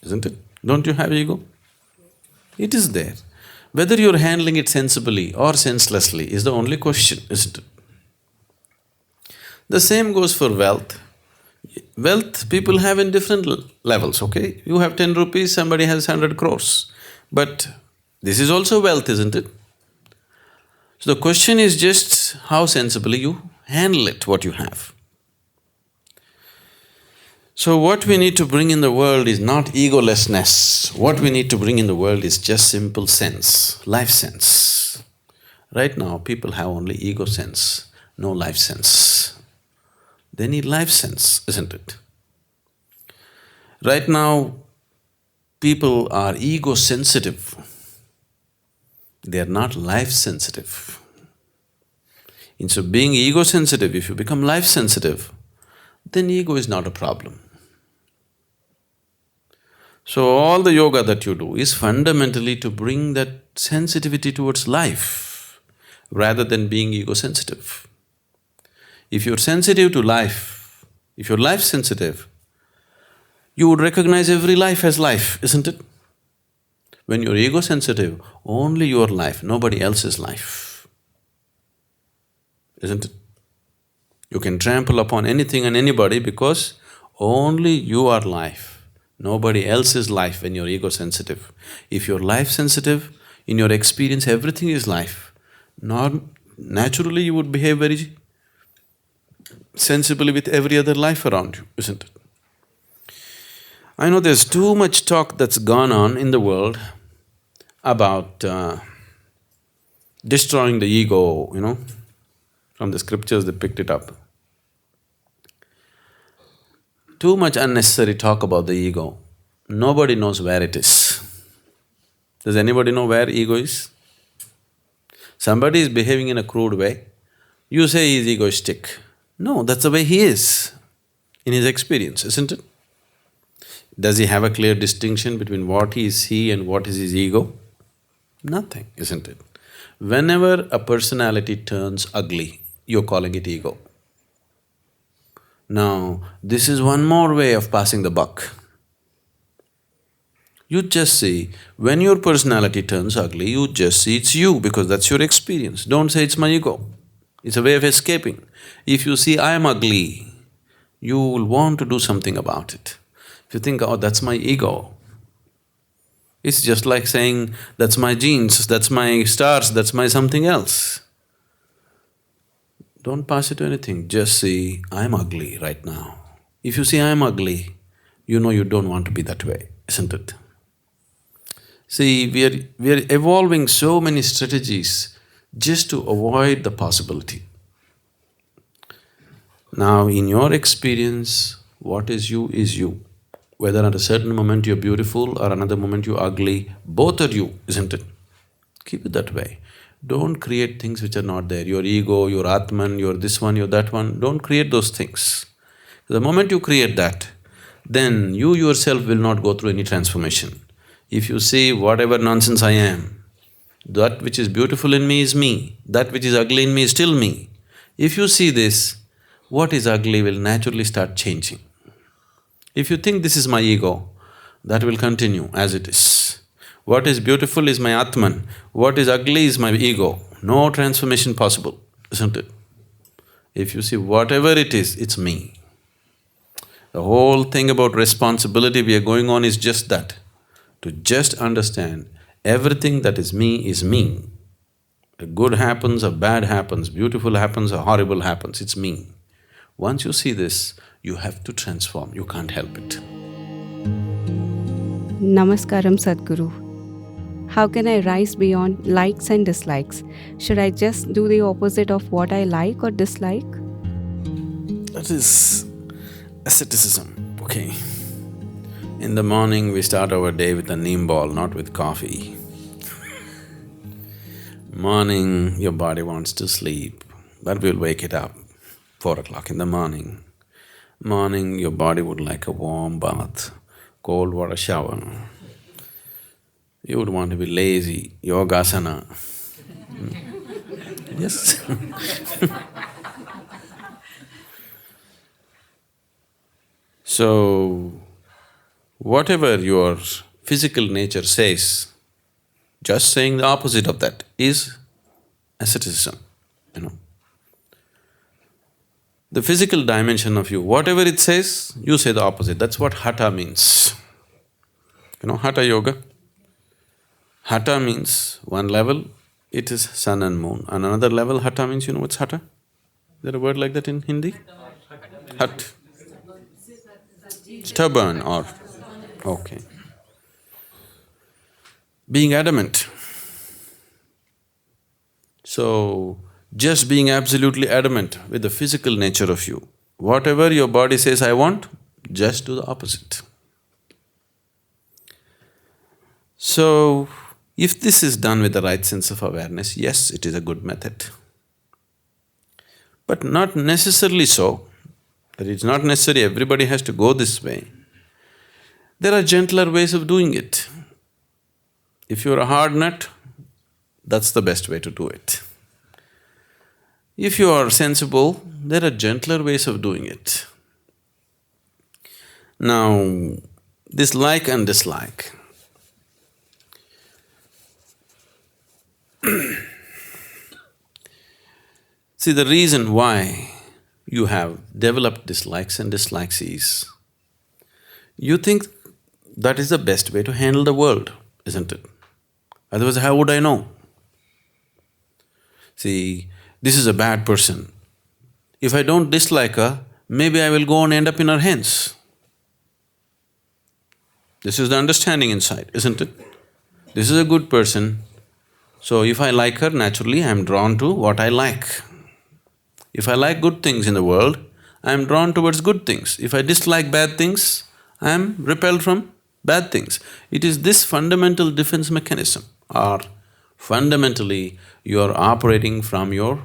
S1: Isn't it? Don't you have ego? It is there. Whether you're handling it sensibly or senselessly is the only question, isn't it? The same goes for wealth. Wealth people have in different levels, okay? You have 10 rupees, somebody has 100 crores. But this is also wealth, isn't it? So the question is just how sensibly you handle it, what you have. So what we need to bring in the world is not egolessness. What we need to bring in the world is just simple sense, life sense. Right now, people have only ego sense. no life sense. They need life sense, isn't it? Right now, people are ego-sensitive. They are not life-sensitive. Instead of being ego-sensitive, if you become life-sensitive, then ego is not a problem. So all the yoga that you do is fundamentally to bring that sensitivity towards life rather than being ego-sensitive. If you're sensitive to life, if you're life-sensitive, you would recognize every life as life, isn't it? When you're ego-sensitive, only your life, nobody else's life, isn't it? You can trample upon anything and anybody because only you are life, nobody else's life when you're ego-sensitive. If you're life-sensitive, in your experience everything is life. Naturally you would behave very sensibly with every other life around you, isn't it? I know there's too much talk that's gone on in the world about destroying the ego, from the scriptures they picked it up. Too much unnecessary talk about the ego. Nobody knows where it is. Does anybody know where ego is? Somebody is behaving in a crude way, you say he's egoistic. No, that's the way he is in his experience, isn't it? Does he have a clear distinction between what is he and what is his ego? Nothing, isn't it? Whenever a personality turns ugly, you're calling it ego. Now, this is one more way of passing the buck. You just see, when your personality turns ugly, you just see it's you because that's your experience. Don't say it's my ego. It's a way of escaping. If you see I am ugly, you will want to do something about it. If you think, oh, that's my ego, it's just like saying, that's my genes, that's my stars, that's my something else. Don't pass it to anything, just see, I'm ugly right now. If you see I'm ugly, you know you don't want to be that way, isn't it? See, we are evolving so many strategies just to avoid the possibility. Now, in your experience, what is you. Whether at a certain moment you're beautiful or another moment you're ugly, both are you, isn't it? Keep it that way. Don't create things which are not there. Your ego, your Atman, you're this one, you're that one, don't create those things. The moment you create that, then you yourself will not go through any transformation. If you see whatever nonsense I am, that which is beautiful in me is me, that which is ugly in me is still me. If you see this, what is ugly will naturally start changing. If you think this is my ego, that will continue as it is. What is beautiful is my Atman, what is ugly is my ego. No transformation possible, isn't it? If you see whatever it is, it's me. The whole thing about responsibility we are going on is just that, to just understand everything that is me. A good happens, a bad happens, beautiful happens, a horrible happens, it's me. Once you see this, you have to transform, you can't help it.
S4: Namaskaram, Sadhguru. How can I rise beyond likes and dislikes? Should I just do the opposite of what I like or dislike?
S1: That is asceticism, okay? In the morning, we start our day with a neem ball, not with coffee. Morning, your body wants to sleep, but we'll wake it up, 4 o'clock in the morning. Morning, your body would like a warm bath, cold water shower. You would want to be lazy, yogasana. Yes. So, whatever your physical nature says, just saying the opposite of that is asceticism, The physical dimension of you, whatever it says, you say the opposite. That's what hatha means. Hatha yoga? Hatha means one level, it is sun and moon. On another level, hatha means, you know what's hatha? Is there a word like that in Hindi? Hat. Stubborn or… okay. Being adamant. So, just being absolutely adamant with the physical nature of you. Whatever your body says, I want, just do the opposite. So, if this is done with the right sense of awareness, yes, it is a good method. But not necessarily so, that it's not necessary everybody has to go this way. There are gentler ways of doing it. If you're a hard nut, that's the best way to do it. If you are sensible, there are gentler ways of doing it. Now, this like and dislike. See, the reason why you have developed dislikes and dislikes is, you think that is the best way to handle the world, isn't it? Otherwise, how would I know? See, this is a bad person. If I don't dislike her, maybe I will go and end up in her hands. This is the understanding inside, isn't it? This is a good person, so if I like her, naturally I am drawn to what I like. If I like good things in the world, I am drawn towards good things. If I dislike bad things, I am repelled from bad things. It is this fundamental defense mechanism, or fundamentally you are operating from your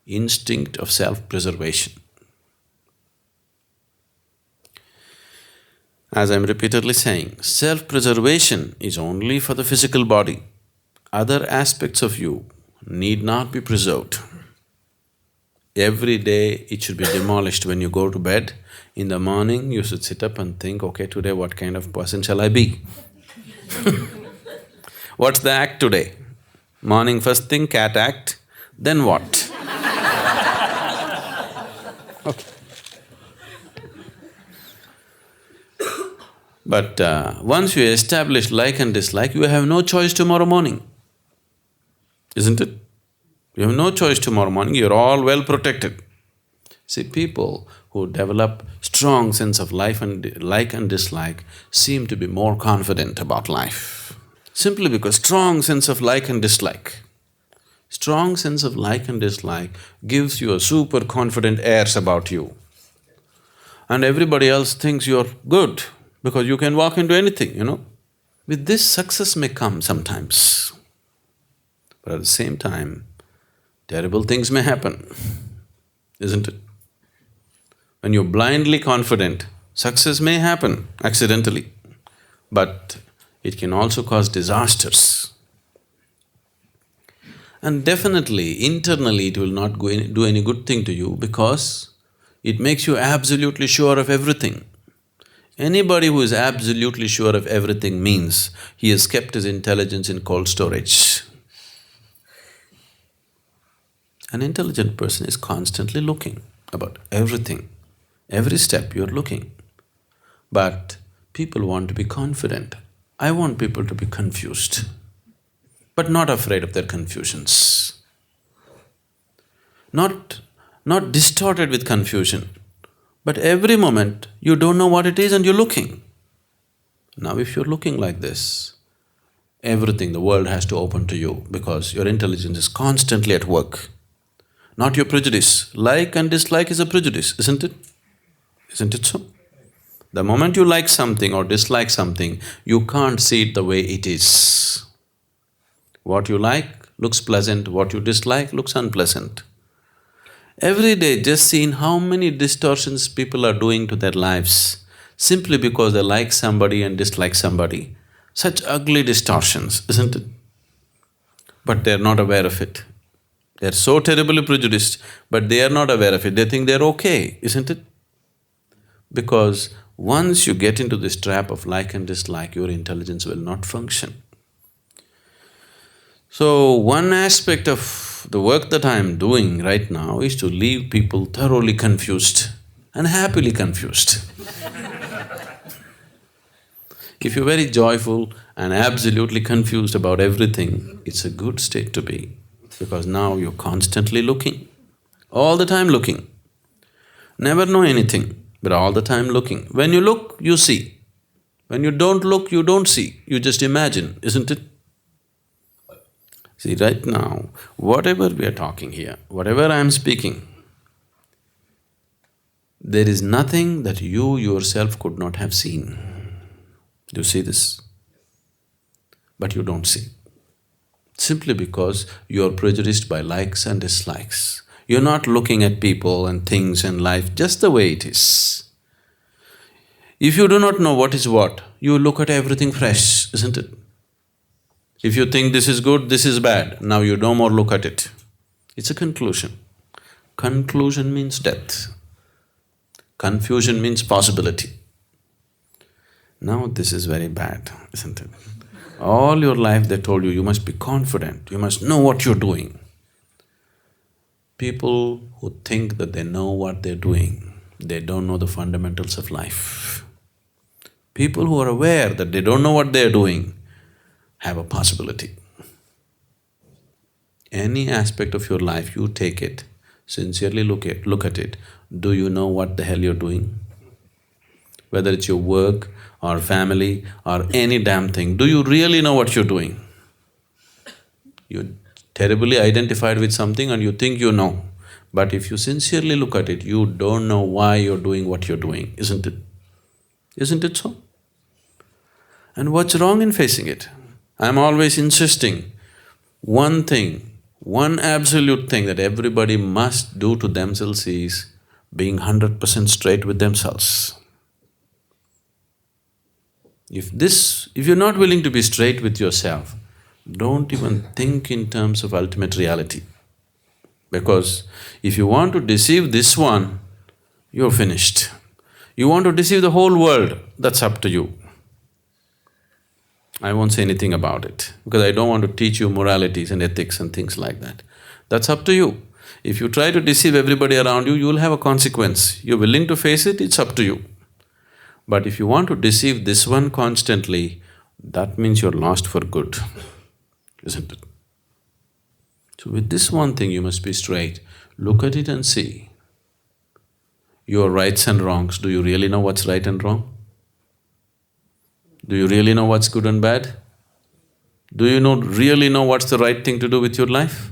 S1: instinct of self-preservation. As I'm repeatedly saying, self-preservation is only for the physical body. Other aspects of you need not be preserved. Every day it should be demolished when you go to bed. In the morning you should sit up and think, okay, today what kind of person shall I be? What's the act today? Morning first thing, cat act, then what? Okay. But once you establish like and dislike, you have no choice tomorrow morning, isn't it? You have no choice tomorrow morning, you're all well protected. See, people who develop strong sense of life and like and dislike seem to be more confident about life. Simply because strong sense of like and dislike. Strong sense of like and dislike gives you a super confident airs about you. And everybody else thinks you're good because you can walk into anything, you know. With this, success may come sometimes, but at the same time, terrible things may happen, isn't it? When you're blindly confident, success may happen accidentally, but it can also cause disasters. And definitely, internally it will not do any good thing to you because it makes you absolutely sure of everything. Anybody who is absolutely sure of everything means he has kept his intelligence in cold storage. An intelligent person is constantly looking about everything. Every step you're looking. But people want to be confident. I want people to be confused, but not afraid of their confusions. Not distorted with confusion, but every moment you don't know what it is and you're looking. Now if you're looking like this, everything, the world has to open to you because your intelligence is constantly at work. Not your prejudice. Like and dislike is a prejudice, isn't it? Isn't it so? The moment you like something or dislike something, you can't see it the way it is. What you like looks pleasant, what you dislike looks unpleasant. Every day, just seeing how many distortions people are doing to their lives simply because they like somebody and dislike somebody. Such ugly distortions, isn't it? But they're not aware of it. They're so terribly prejudiced, but they are not aware of it. They think they're okay, isn't it? Because once you get into this trap of like and dislike, your intelligence will not function. So, one aspect of the work that I am doing right now is to leave people thoroughly confused and happily confused. If you're very joyful and absolutely confused about everything, it's a good state to be, because now you're constantly looking, all the time looking. Never know anything, but all the time looking. When you look, you see. When you don't look, you don't see, you just imagine, isn't it? See, right now, whatever we are talking here, whatever I am speaking, there is nothing that you yourself could not have seen. Do you see this? But you don't see. Simply because you're prejudiced by likes and dislikes. You're not looking at people and things and life just the way it is. If you do not know what is what, you look at everything fresh, isn't it? If you think this is good, this is bad, now you no more look at it. It's a conclusion. Conclusion means death. Confusion means possibility. Now this is very bad, isn't it? All your life they told you, you must be confident, you must know what you're doing. People who think that they know what they're doing, they don't know the fundamentals of life. People who are aware that they don't know what they're doing have a possibility. Any aspect of your life, you take it, sincerely look at it. Do you know what the hell you're doing? Whether it's your work or family or any damn thing, do you really know what you're doing? You're terribly identified with something and you think you know. But if you sincerely look at it, you don't know why you're doing what you're doing, isn't it? Isn't it so? And what's wrong in facing it? I'm always insisting, one thing, one absolute thing that everybody must do to themselves is being 100% straight with themselves. If you're not willing to be straight with yourself, don't even think in terms of ultimate reality. Because if you want to deceive this one, you're finished. You want to deceive the whole world, that's up to you. I won't say anything about it, because I don't want to teach you moralities and ethics and things like that. That's up to you. If you try to deceive everybody around you, you'll have a consequence. You're willing to face it, it's up to you. But if you want to deceive this one constantly, that means you're lost for good, isn't it? So with this one thing you must be straight. Look at it and see. Your rights and wrongs, do you really know what's right and wrong? Do you really know what's good and bad? Do you really know what's the right thing to do with your life?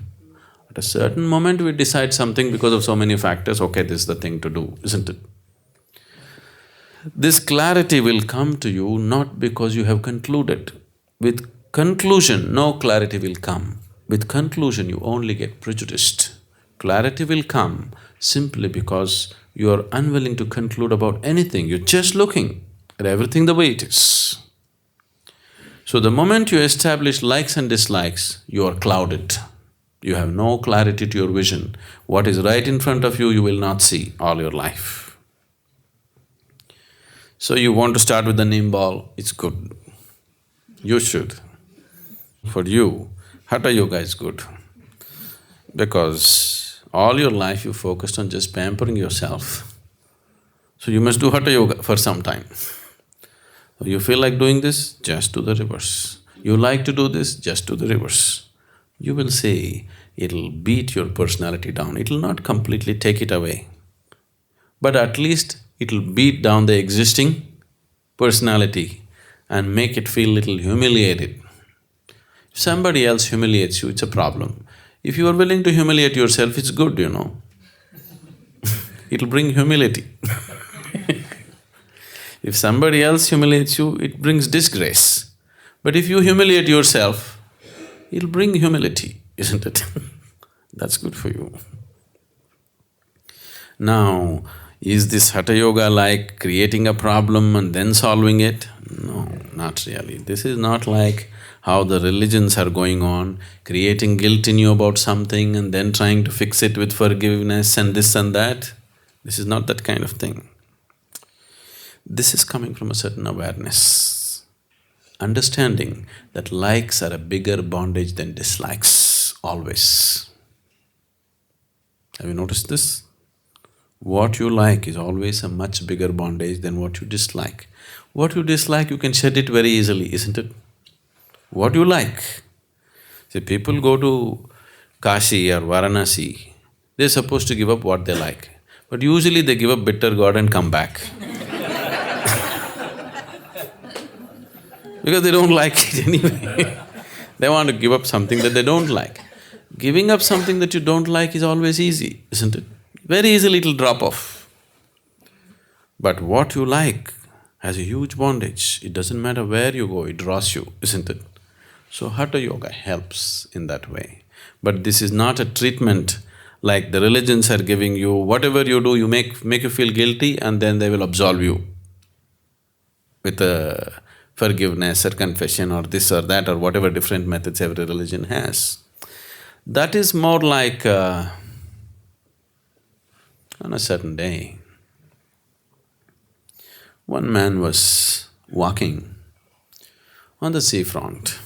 S1: At a certain moment we decide something because of so many factors, okay, this is the thing to do, isn't it? This clarity will come to you not because you have concluded. With conclusion, no clarity will come. With conclusion, you only get prejudiced. Clarity will come simply because you are unwilling to conclude about anything, you're just looking at everything the way it is. So the moment you establish likes and dislikes, you are clouded. You have no clarity to your vision. What is right in front of you, you will not see all your life. So you want to start with the nimball, it's good. You should. For you, Hatha Yoga is good. Because all your life you focused on just pampering yourself. So you must do Hatha Yoga for some time. You feel like doing this, just do the reverse. You like to do this, just do the reverse. You will see, it'll beat your personality down, it'll not completely take it away. But at least it'll beat down the existing personality and make it feel little humiliated. If somebody else humiliates you, it's a problem. If you are willing to humiliate yourself, it's good, you know. It'll bring humility. If somebody else humiliates you, it brings disgrace. But if you humiliate yourself, it'll bring humility, isn't it? That's good for you. Now, is this Hatha Yoga like creating a problem and then solving it? No, not really. This is not like how the religions are going on, creating guilt in you about something and then trying to fix it with forgiveness and this and that. This is not that kind of thing. This is coming from a certain awareness, understanding that likes are a bigger bondage than dislikes, always. Have you noticed this? What you like is always a much bigger bondage than what you dislike. What you dislike, you can shed it very easily, isn't it? What you like. See, people go to Kashi or Varanasi, they're supposed to give up what they like. But usually they give up bitter gourd and come back. Because they don't like it anyway. They want to give up something that they don't like. Giving up something that you don't like is always easy, isn't it? Very easily it'll drop off. But what you like has a huge bondage. It doesn't matter where you go, it draws you, isn't it? So Hatha Yoga helps in that way. But this is not a treatment like the religions are giving you. Whatever you do, you make you feel guilty and then they will absolve you with a forgiveness or confession or this or that or whatever different methods every religion has. That is more like on a certain day, one man was walking on the seafront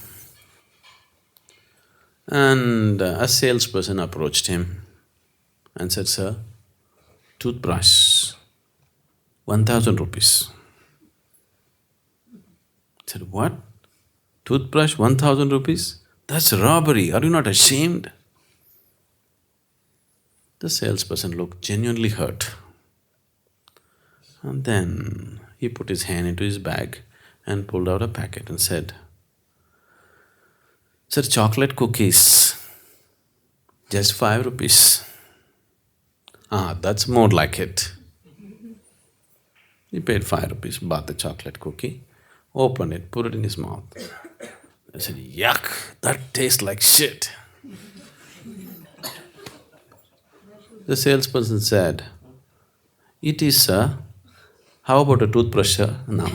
S1: and a salesperson approached him and said, "Sir, toothbrush, 1,000 rupees. He said, "What? Toothbrush, 1,000 rupees? That's robbery, are you not ashamed?" The salesperson looked genuinely hurt. And then he put his hand into his bag and pulled out a packet and said, "Sir, chocolate cookies, just 5 rupees. Ah, that's more like it." He paid 5 rupees, bought the chocolate cookie, opened it, put it in his mouth. I said, "Yuck, that tastes like shit." The salesperson said, "It is, sir. How about a toothbrush, sir?" No.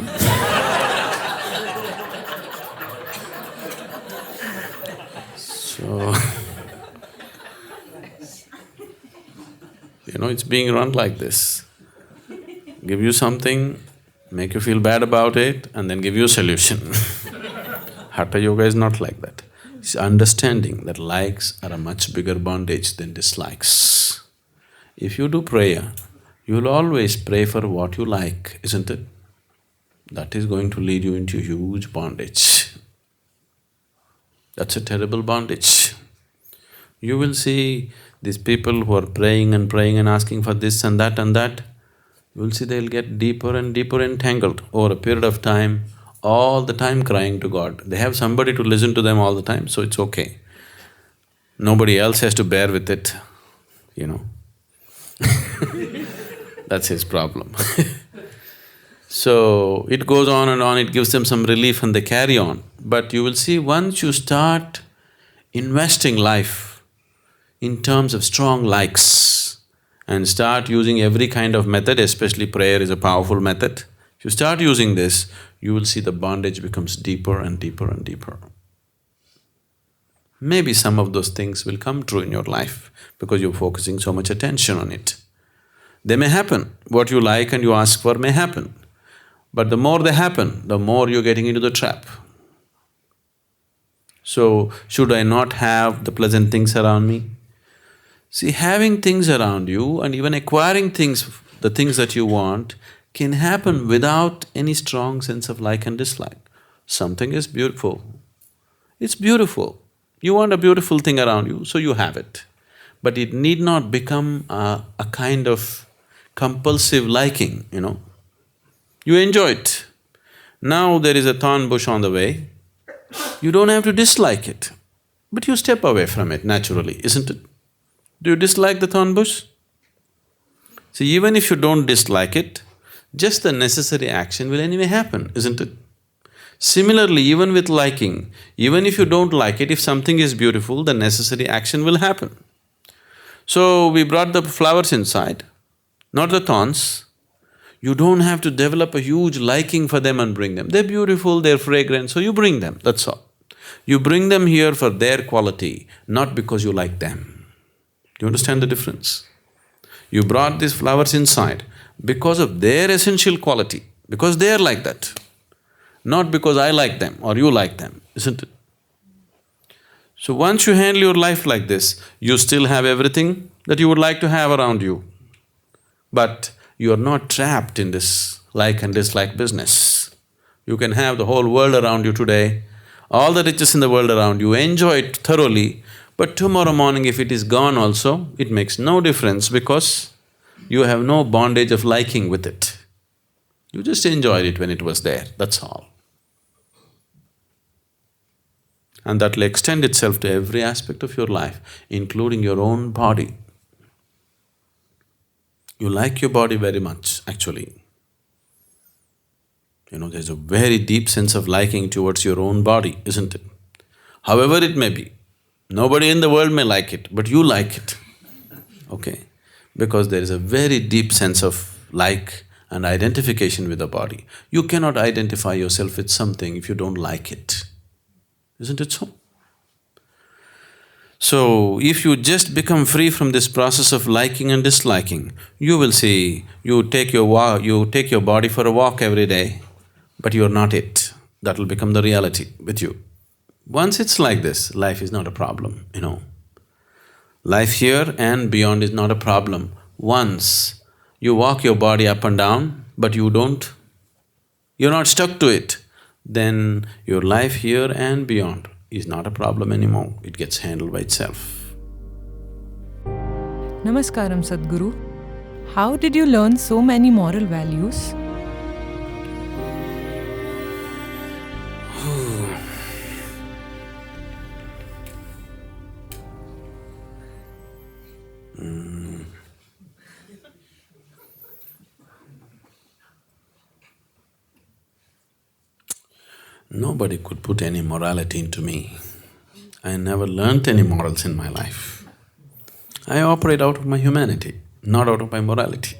S1: So, it's being run like this. Give you something, make you feel bad about it, and then give you a solution. Hatha Yoga is not like that. It's understanding that likes are a much bigger bondage than dislikes. If you do prayer, you'll always pray for what you like, isn't it? That is going to lead you into huge bondage. That's a terrible bondage. You will see these people who are praying and asking for this and that, you will see they'll get deeper and deeper entangled over a period of time, all the time crying to God. They have somebody to listen to them all the time, so it's okay. Nobody else has to bear with it. That's his problem. So, it goes on and on, it gives them some relief and they carry on. But you will see once you start investing life in terms of strong likes and start using every kind of method, especially prayer is a powerful method, if you start using this, you will see the bondage becomes deeper and deeper and deeper. Maybe some of those things will come true in your life because you're focusing so much attention on it. They may happen, what you like and you ask for may happen. But the more they happen, the more you're getting into the trap. So, should I not have the pleasant things around me? See, having things around you and even acquiring things, the things that you want, can happen without any strong sense of like and dislike. Something is beautiful, it's beautiful. You want a beautiful thing around you, so you have it. But it need not become a kind of compulsive liking, You enjoy it. Now there is a thorn bush on the way, you don't have to dislike it, but you step away from it naturally, isn't it? Do you dislike the thorn bush? See, even if you don't dislike it, just the necessary action will anyway happen, isn't it? Similarly, even with liking, even if you don't like it, if something is beautiful, the necessary action will happen. So, we brought the flowers inside, not the thorns. You don't have to develop a huge liking for them and bring them. They're beautiful, they're fragrant, so you bring them, that's all. You bring them here for their quality, not because you like them. Do you understand the difference? You brought these flowers inside because of their essential quality, because they're like that. Not because I like them or you like them, isn't it? So once you handle your life like this, you still have everything that you would like to have around you. But you are not trapped in this like and dislike business. You can have the whole world around you today, all the riches in the world around you, enjoy it thoroughly, but tomorrow morning if it is gone also, it makes no difference because you have no bondage of liking with it. You just enjoyed it when it was there, that's all. And that will extend itself to every aspect of your life, including your own body. You like your body very much, actually. There's a very deep sense of liking towards your own body, isn't it? However it may be, nobody in the world may like it, but you like it, okay? Because there is a very deep sense of like and identification with the body. You cannot identify yourself with something if you don't like it, isn't it so? So, if you just become free from this process of liking and disliking, you will see, you take your body for a walk every day, but you're not it. That will become the reality with you. Once it's like this, life is not a problem, Life here and beyond is not a problem. Once you walk your body up and down, but you're not stuck to it, then your life here and beyond is not a problem anymore. It gets handled by itself.
S5: Namaskaram, Sadhguru. How did you learn so many moral values?
S1: Nobody could put any morality into me. I never learnt any morals in my life. I operate out of my humanity, not out of my morality.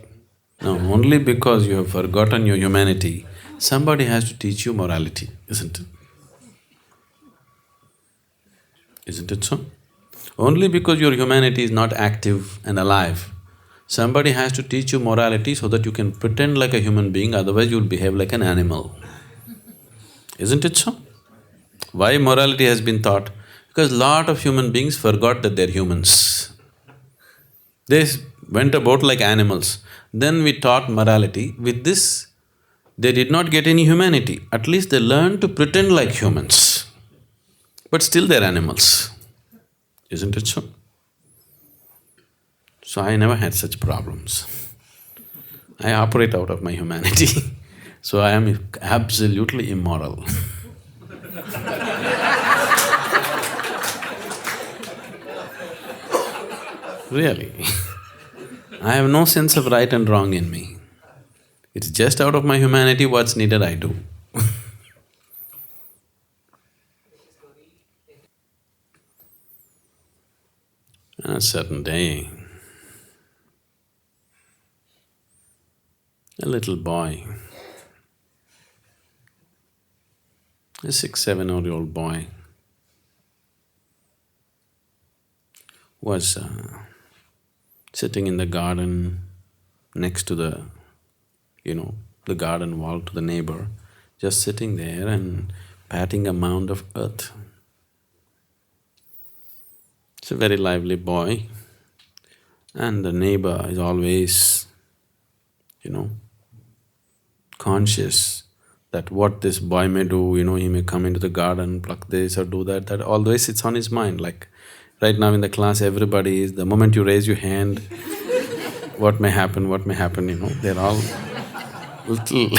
S1: Now, only because you have forgotten your humanity, somebody has to teach you morality, isn't it? Isn't it so? Only because your humanity is not active and alive, somebody has to teach you morality so that you can pretend like a human being, otherwise you'll behave like an animal. Isn't it so? Why morality has been taught? Because lot of human beings forgot that they're humans. They went about like animals. Then we taught morality. With this, they did not get any humanity. At least they learned to pretend like humans. But still they're animals. Isn't it so? So I never had such problems. I operate out of my humanity. So I am absolutely immoral. Really. I have no sense of right and wrong in me. It's just out of my humanity, what's needed I do. On a certain day, a little boy, a 6-7-year-old boy, was sitting in the garden next to the garden wall to the neighbor, just sitting there and patting a mound of earth. It's a very lively boy, and the neighbor is always, conscious that what this boy may do, he may come into the garden, pluck this or do that, always it's on his mind. Like right now in the class, everybody is, the moment you raise your hand, what may happen, they're all little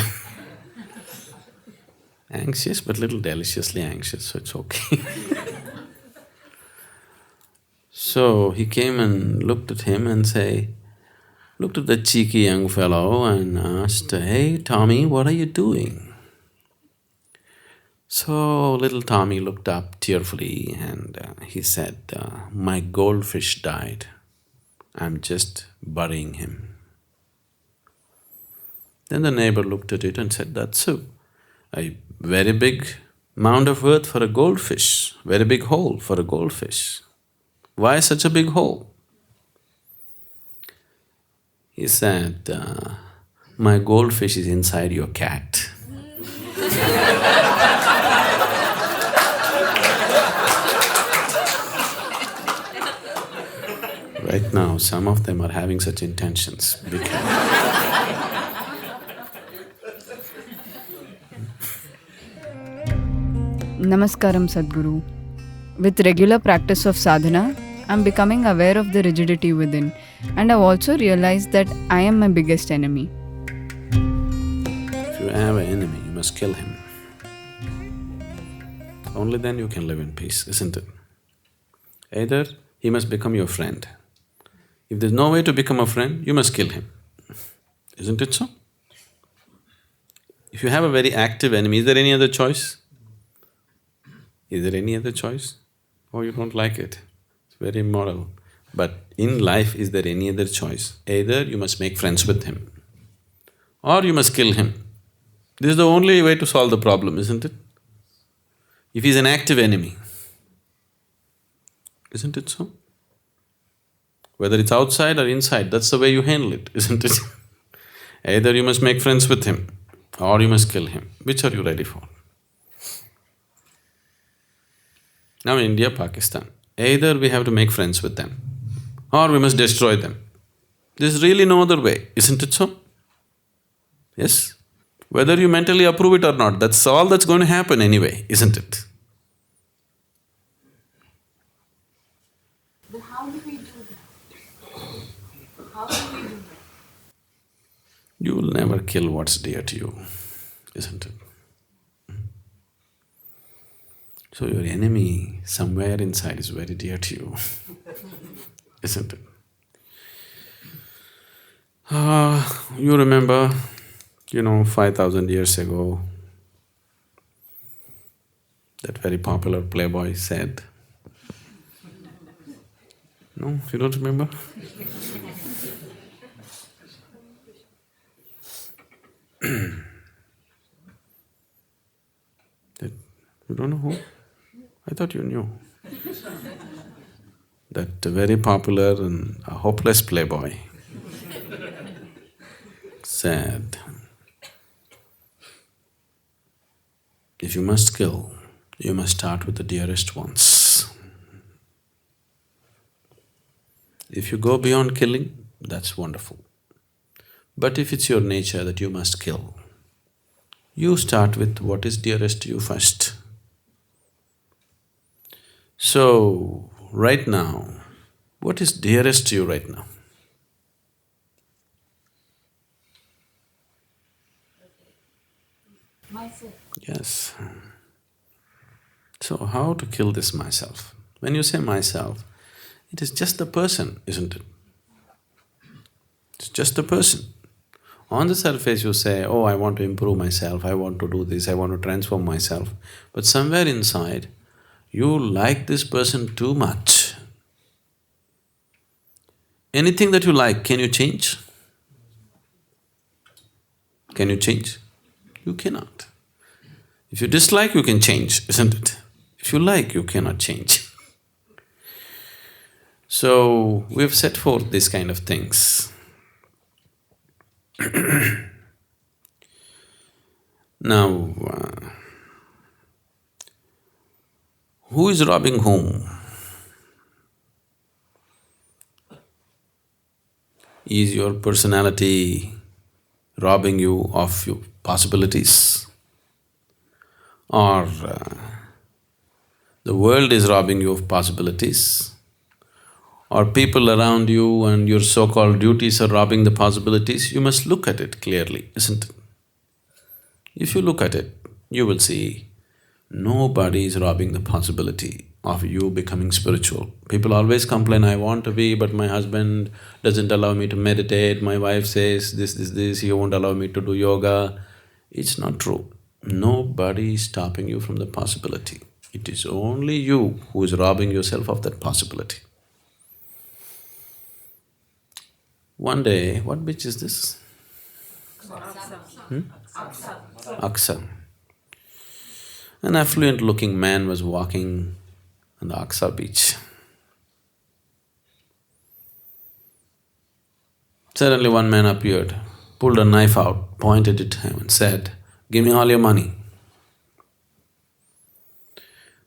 S1: anxious, but little deliciously anxious, so it's okay. So he came and looked at him and looked at the cheeky young fellow and asked, "Hey, Tommy, what are you doing?" So little Tommy looked up tearfully and he said, "My goldfish died. I'm just burying him." Then the neighbor looked at it and said, "That's a very big mound of earth for a goldfish, very big hole for a goldfish. Why such a big hole?" He said, "My goldfish is inside your cat." Right now, some of them are having such intentions. Be careful.
S6: Namaskaram, Sadhguru. With regular practice of sadhana, I'm becoming aware of the rigidity within, and I've also realized that I am my biggest enemy.
S1: If you have an enemy, you must kill him. only then you can live in peace, isn't it? Either he must become your friend. If there's no way to become a friend, you must kill him. Isn't it so? If you have a very active enemy, is there any other choice? Is there any other choice? Oh, you don't like it, it's very immoral. But in life, is there any other choice? Either you must make friends with him, or you must kill him. This is the only way to solve the problem, isn't it? If he's an active enemy, isn't it so? Whether it's outside or inside, that's the way you handle it, isn't it? Either you must make friends with him, or you must kill him. Which are you ready for? Now India, Pakistan, either we have to make friends with them, or we must destroy them. There's really no other way, isn't it so? Yes? Whether you mentally approve it or not, that's all that's going to happen anyway, isn't it?
S7: Then how do we do that? How do we do that?
S1: You will never kill what's dear to you, isn't it? So your enemy somewhere inside is very dear to you, isn't it? You remember, 5,000 years ago, that very popular playboy said… No, you don't remember? You don't know who? I thought you knew. That very popular and a hopeless playboy said, if you must kill, you must start with the dearest ones. If you go beyond killing, that's wonderful. But if it's your nature that you must kill, you start with what is dearest to you first. So, right now, what is dearest to you right now?
S7: Myself.
S1: Yes. So, how to kill this myself? When you say myself, it is just the person, isn't it? It's just the person. On the surface you say, oh, I want to improve myself, I want to do this, I want to transform myself. But somewhere inside, you like this person too much. Anything that you like, can you change? Can you change? You cannot. If you dislike, you can change, isn't it? If you like, you cannot change. So, we've set forth these kind of things. Now, who is robbing whom? Is your personality robbing you of your possibilities? Or the world is robbing you of possibilities? Or people around you and your so-called duties are robbing the possibilities? You must look at it clearly, isn't it? If you look at it, you will see nobody is robbing the possibility of you becoming spiritual. People always complain, I want to be, but my husband doesn't allow me to meditate, my wife says this, he won't allow me to do yoga. It's not true. Nobody is stopping you from the possibility. It is only you who is robbing yourself of that possibility. One day, what beach is this? Aksa. An affluent-looking man was walking on the Aksa beach. Suddenly one man appeared, pulled a knife out, pointed it at him and said, give me all your money.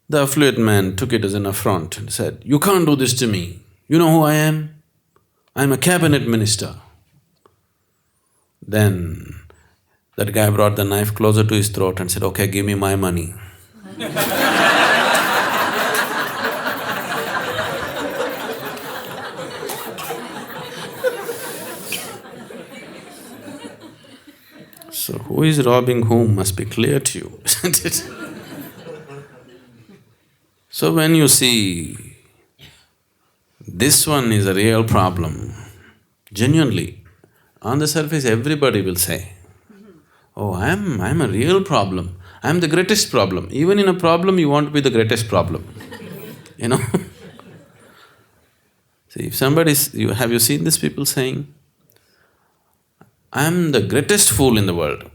S1: The affluent man took it as an affront and said, you can't do this to me. You know who I am? I'm a cabinet minister. Then that guy brought the knife closer to his throat and said, okay, give me my money. So who is robbing whom must be clear to you, isn't it? So when you see this one is a real problem, genuinely, on the surface everybody will say, oh, I'm a real problem, I'm the greatest problem. Even in a problem you want to be the greatest problem, you know. See, if have you seen these people saying, I'm the greatest fool in the world?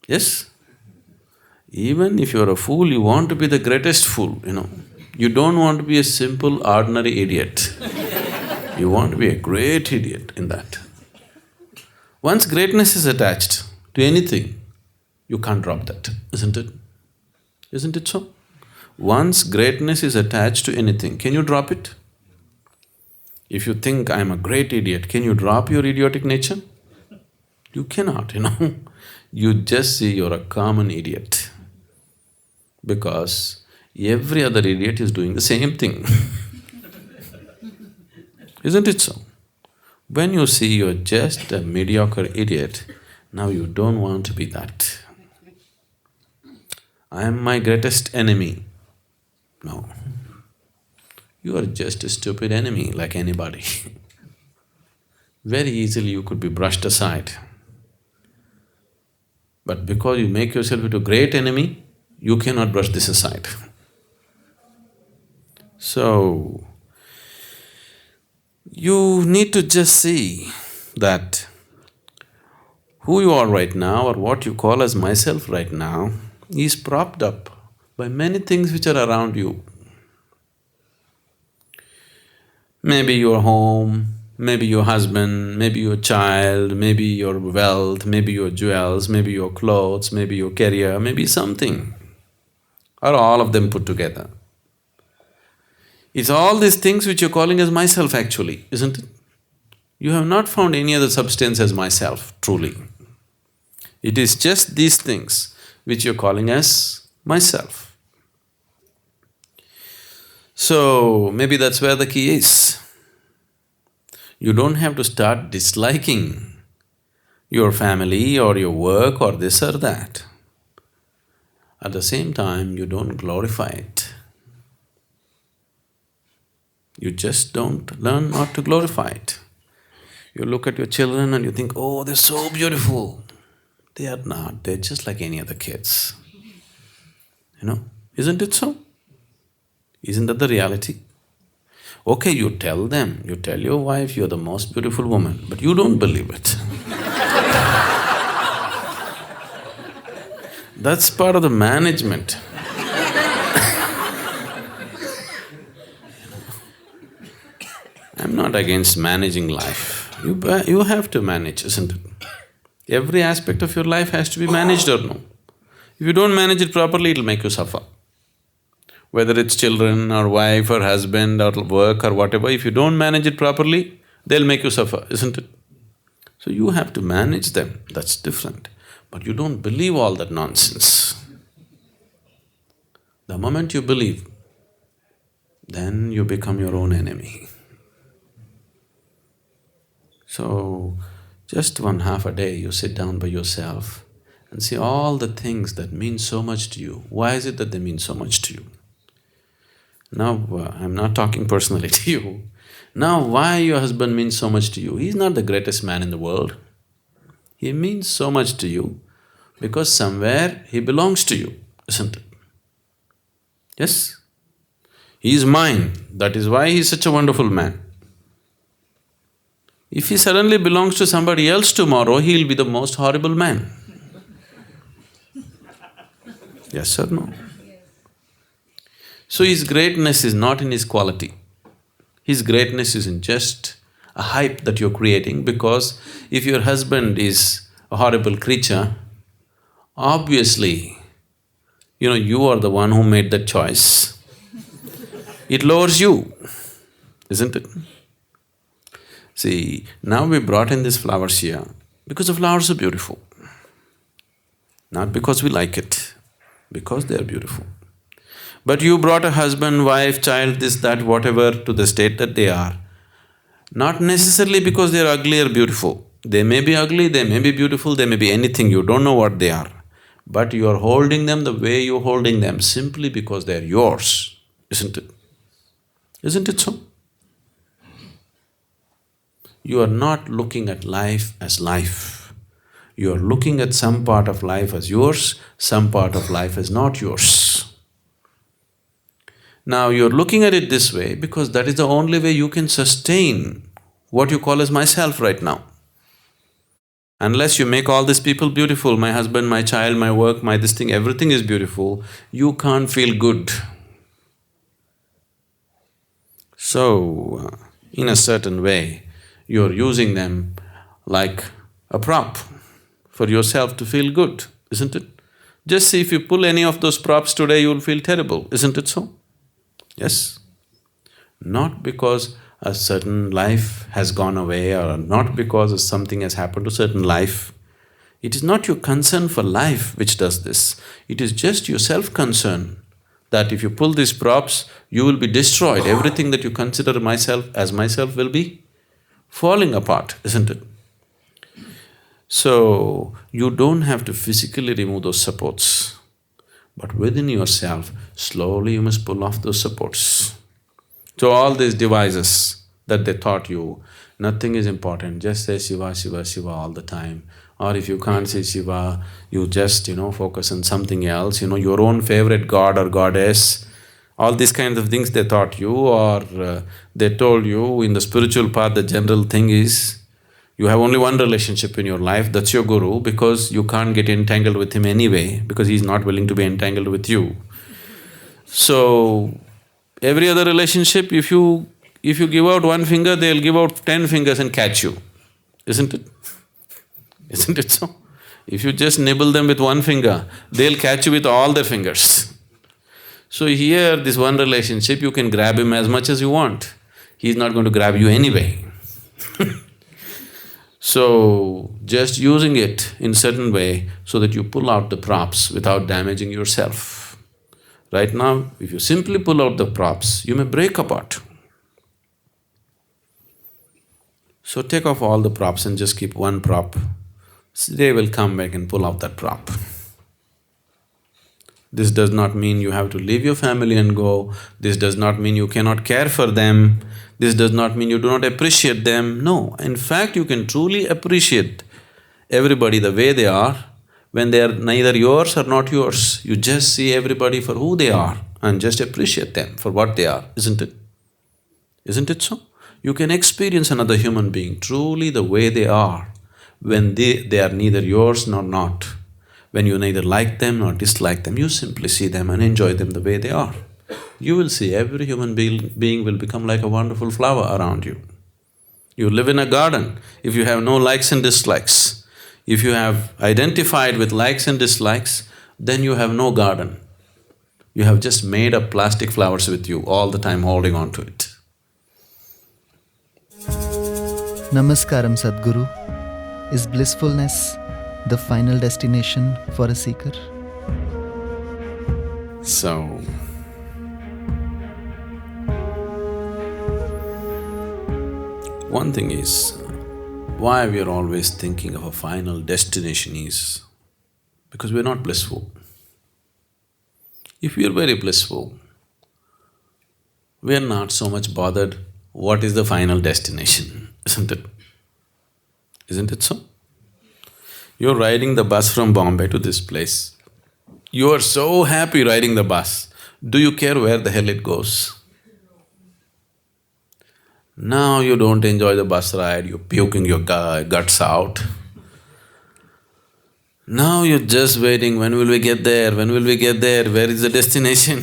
S1: Yes? Even if you're a fool, you want to be the greatest fool, you know. You don't want to be a simple, ordinary idiot. You want to be a great idiot in that. Once greatness is attached to anything, you can't drop that, isn't it? Isn't it so? Once greatness is attached to anything, can you drop it? If you think, I'm a great idiot, can you drop your idiotic nature? You cannot, you know. You just see you're a common idiot. Because every other idiot is doing the same thing. Isn't it so? When you see you're just a mediocre idiot, now you don't want to be that. I am my greatest enemy. No. You are just a stupid enemy like anybody. Very easily you could be brushed aside. But because you make yourself into a great enemy, you cannot brush this aside. So, you need to just see that who you are right now or what you call as myself right now is propped up by many things which are around you. Maybe your home, maybe your husband, maybe your child, maybe your wealth, maybe your jewels, maybe your clothes, maybe your career, maybe something, or all of them put together. It's all these things which you're calling as myself actually, isn't it? You have not found any other substance as myself, truly. It is just these things which you're calling as myself. So, maybe that's where the key is. You don't have to start disliking your family or your work or this or that. At the same time, you don't glorify it. You just don't learn not to glorify it. You look at your children and you think, oh, they're so beautiful. They are not, they're just like any other kids. You know, isn't it so? Isn't that the reality? Okay, you tell them, you tell your wife you're the most beautiful woman, but you don't believe it. That's part of the management. I'm not against managing life. You have to manage, isn't it? Every aspect of your life has to be managed or no. If you don't manage it properly, it'll make you suffer. Whether it's children or wife or husband or work or whatever, if you don't manage it properly, they'll make you suffer, isn't it? So you have to manage them, that's different. But you don't believe all that nonsense. The moment you believe, then you become your own enemy. So, just 1/2 a day you sit down by yourself and see all the things that mean so much to you. Why is it that they mean so much to you? Now, I'm not talking personally to you. Now, why your husband means so much to you? He's not the greatest man in the world. He means so much to you because somewhere he belongs to you, isn't it? Yes? He is mine, that is why he is such a wonderful man. If he suddenly belongs to somebody else tomorrow, he'll be the most horrible man. Yes or no? So his greatness is not in his quality. His greatness is in just a hype that you're creating, because if your husband is a horrible creature, obviously, you are the one who made that choice. It lowers you, isn't it? See, now we brought in these flowers here because the flowers are beautiful. Not because we like it, because they are beautiful. But you brought a husband, wife, child, this, that, whatever, to the state that they are. Not necessarily because they are ugly or beautiful. They may be ugly, they may be beautiful, they may be anything, you don't know what they are. But you are holding them the way you're holding them simply because they are yours. isn't it? Isn't it so? You are not looking at life as life. You are looking at some part of life as yours, some part of life as not yours. Now you're looking at it this way because that is the only way you can sustain what you call as myself right now. Unless you make all these people beautiful, my husband, my child, my work, my this thing, everything is beautiful, you can't feel good. So, in a certain way, you're using them like a prop for yourself to feel good, isn't it? Just see, if you pull any of those props today, you'll feel terrible, isn't it so? Yes. Not because a certain life has gone away or not because something has happened to certain life. It is not your concern for life which does this. It is just your self-concern that if you pull these props, you will be destroyed. Everything that you consider myself as myself will be falling apart, isn't it? So, you don't have to physically remove those supports, but within yourself, slowly you must pull off those supports. So all these devices that they taught you, nothing is important, just say Shiva, Shiva, Shiva all the time. Or if you can't say Shiva, you just, focus on something else, your own favorite god or goddess. All these kinds of things they taught you, or they told you in the spiritual path, the general thing is, you have only one relationship in your life, that's your guru, because you can't get entangled with him anyway, because he's not willing to be entangled with you. So, every other relationship, if you give out one finger, they'll give out 10 fingers and catch you, isn't it? Isn't it so? If you just nibble them with one finger, they'll catch you with all their fingers. So here, this one relationship, you can grab him as much as you want. He's not going to grab you anyway. So, just using it in certain way so that you pull out the props without damaging yourself. Right now, if you simply pull out the props, you may break apart. So take off all the props and just keep one prop. They will come back and pull out that prop. This does not mean you have to leave your family and go. This does not mean you cannot care for them. This does not mean you do not appreciate them. No, in fact, you can truly appreciate everybody the way they are when they are neither yours or not yours. You just see everybody for who they are and just appreciate them for what they are, isn't it? Isn't it so? You can experience another human being truly the way they are when they are neither yours nor not. When you neither like them nor dislike them, you simply see them and enjoy them the way they are. You will see every human being will become like a wonderful flower around you. You live in a garden, if you have no likes and dislikes, if you have identified with likes and dislikes, then you have no garden. You have just made up plastic flowers with you all the time, holding on to it.
S8: Namaskaram, Sadhguru. Is blissfulness the final destination for a seeker?
S1: So, one thing is, why we are always thinking of a final destination is because we are not blissful. If we are very blissful, we are not so much bothered what is the final destination, isn't it? Isn't it so? You're riding the bus from Bombay to this place. You are so happy riding the bus. Do you care where the hell it goes? Now you don't enjoy the bus ride, you're puking your guts out. Now you're just waiting, when will we get there, when will we get there, where is the destination?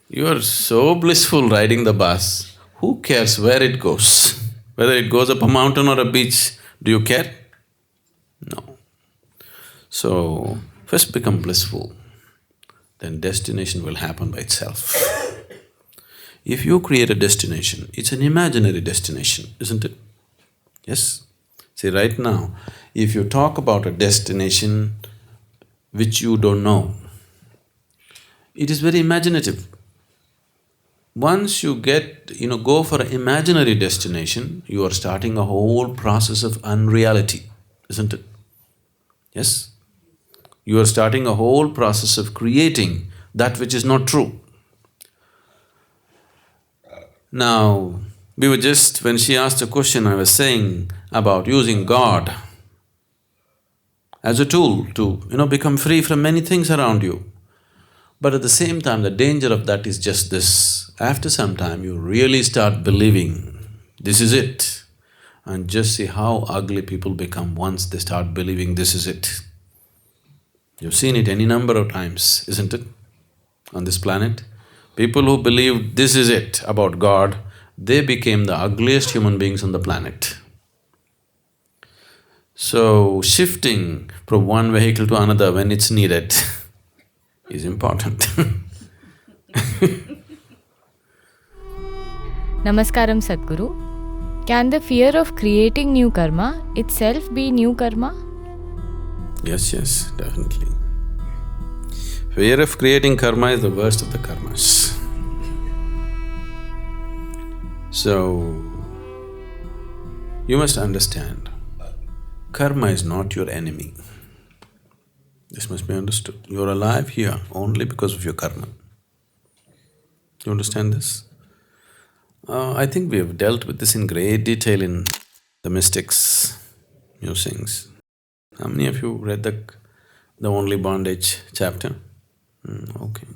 S1: You're so blissful riding the bus, who cares where it goes? Whether it goes up a mountain or a beach, do you care? No. So, first become blissful, then destination will happen by itself. If you create a destination, it's an imaginary destination, isn't it? Yes? See, right now, if you talk about a destination which you don't know, it is very imaginative. Once you go for an imaginary destination, you are starting a whole process of unreality, isn't it? Yes? You are starting a whole process of creating that which is not true. Now, when she asked a question, I was saying about using God as a tool to, become free from many things around you. But at the same time, the danger of that is just this. After some time, you really start believing, this is it. And just see how ugly people become once they start believing this is it. You've seen it any number of times, isn't it, on this planet? People who believed this is it about God, they became the ugliest human beings on the planet. So, shifting from one vehicle to another when it's needed is important.
S9: Namaskaram Sadhguru. Can the fear of creating new karma itself be new karma?
S1: Yes, definitely. Fear of creating karma is the worst of the karmas. So, you must understand, karma is not your enemy. This must be understood. You're alive here only because of your karma. You understand this? I think we have dealt with this in great detail in the mystics' musings. How many of you read the only bondage chapter? Okay.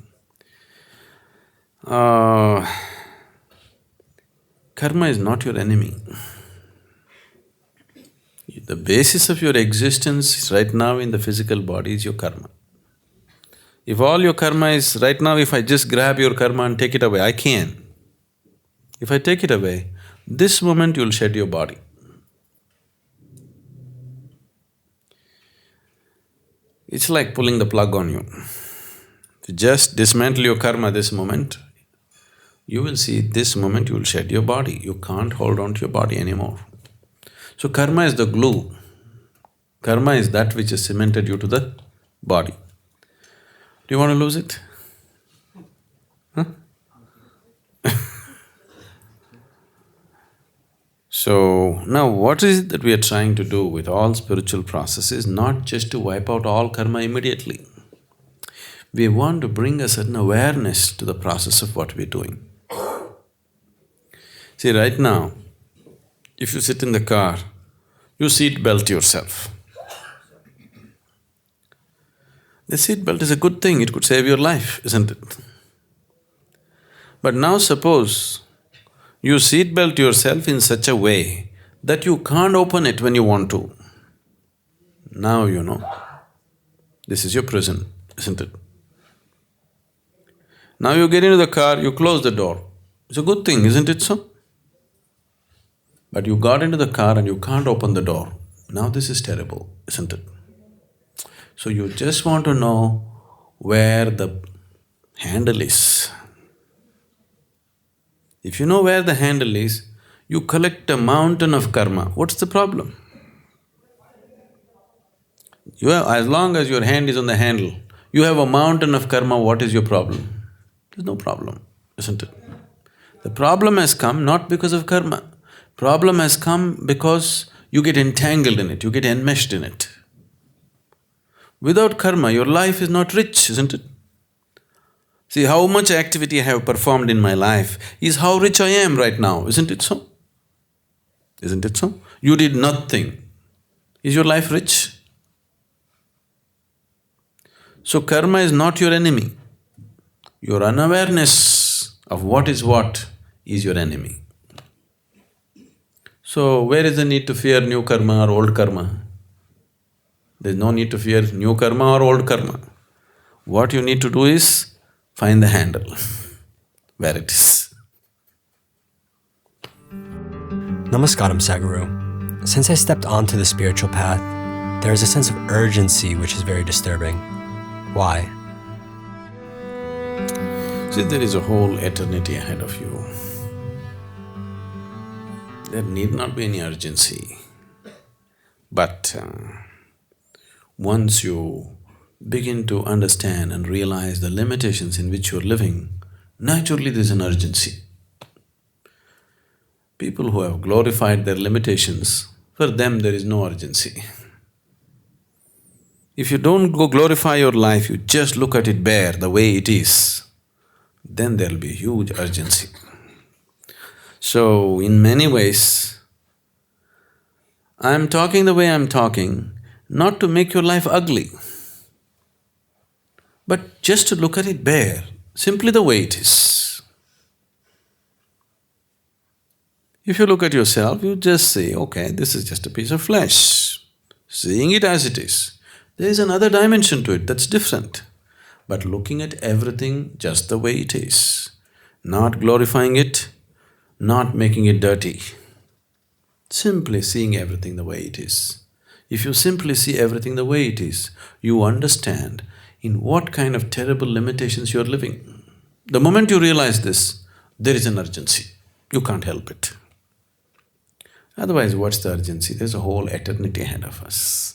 S1: Karma is not your enemy. The basis of your existence right now in the physical body is your karma. If all your karma is… right now, if I just grab your karma and take it away, I can. If I take it away, this moment you'll shed your body. It's like pulling the plug on you. If you just dismantle your karma this moment, you will see this moment you will shed your body. You can't hold on to your body anymore. So karma is the glue. Karma is that which has cemented you to the body. Do you want to lose it? Huh? So, now what is it that we are trying to do with all spiritual processes? Not just to wipe out all karma immediately. We want to bring a certain awareness to the process of what we're doing. See, right now, if you sit in the car, you seat belt yourself. The seat belt is a good thing, it could save your life, isn't it? But now suppose you seat belt yourself in such a way that you can't open it when you want to. Now you know, this is your prison, isn't it? Now you get into the car, you close the door. It's a good thing, isn't it so? But you got into the car and you can't open the door. Now this is terrible, isn't it? So you just want to know where the handle is. If you know where the handle is, you collect a mountain of karma. What's the problem? As long as your hand is on the handle, you have a mountain of karma, what is your problem? There's no problem, isn't it? The problem has come not because of karma. Problem has come because you get entangled in it, you get enmeshed in it. Without karma, your life is not rich, isn't it? See, how much activity I have performed in my life is how rich I am right now, isn't it so? Isn't it so? You did nothing. Is your life rich? So karma is not your enemy. Your unawareness of what is your enemy. So where is the need to fear new karma or old karma? There's no need to fear new karma or old karma. What you need to do is find the handle, where it is.
S10: Namaskaram Sadhguru. Since I stepped onto the spiritual path, there is a sense of urgency which is very disturbing. Why?
S1: See, there is a whole eternity ahead of you. There need not be any urgency. But once you begin to understand and realize the limitations in which you're living, naturally there's an urgency. People who have glorified their limitations, for them there is no urgency. If you don't go glorify your life, you just look at it bare, the way it is, then there'll be a huge urgency. So, in many ways, I'm talking the way I'm talking, not to make your life ugly, but just to look at it bare, simply the way it is. If you look at yourself, you just say, okay, this is just a piece of flesh, seeing it as it is. There is another dimension to it that's different. But looking at everything just the way it is, not glorifying it, not making it dirty, simply seeing everything the way it is. If you simply see everything the way it is, you understand in what kind of terrible limitations you're living. The moment you realize this, there is an urgency. You can't help it. Otherwise, what's the urgency? There's a whole eternity ahead of us.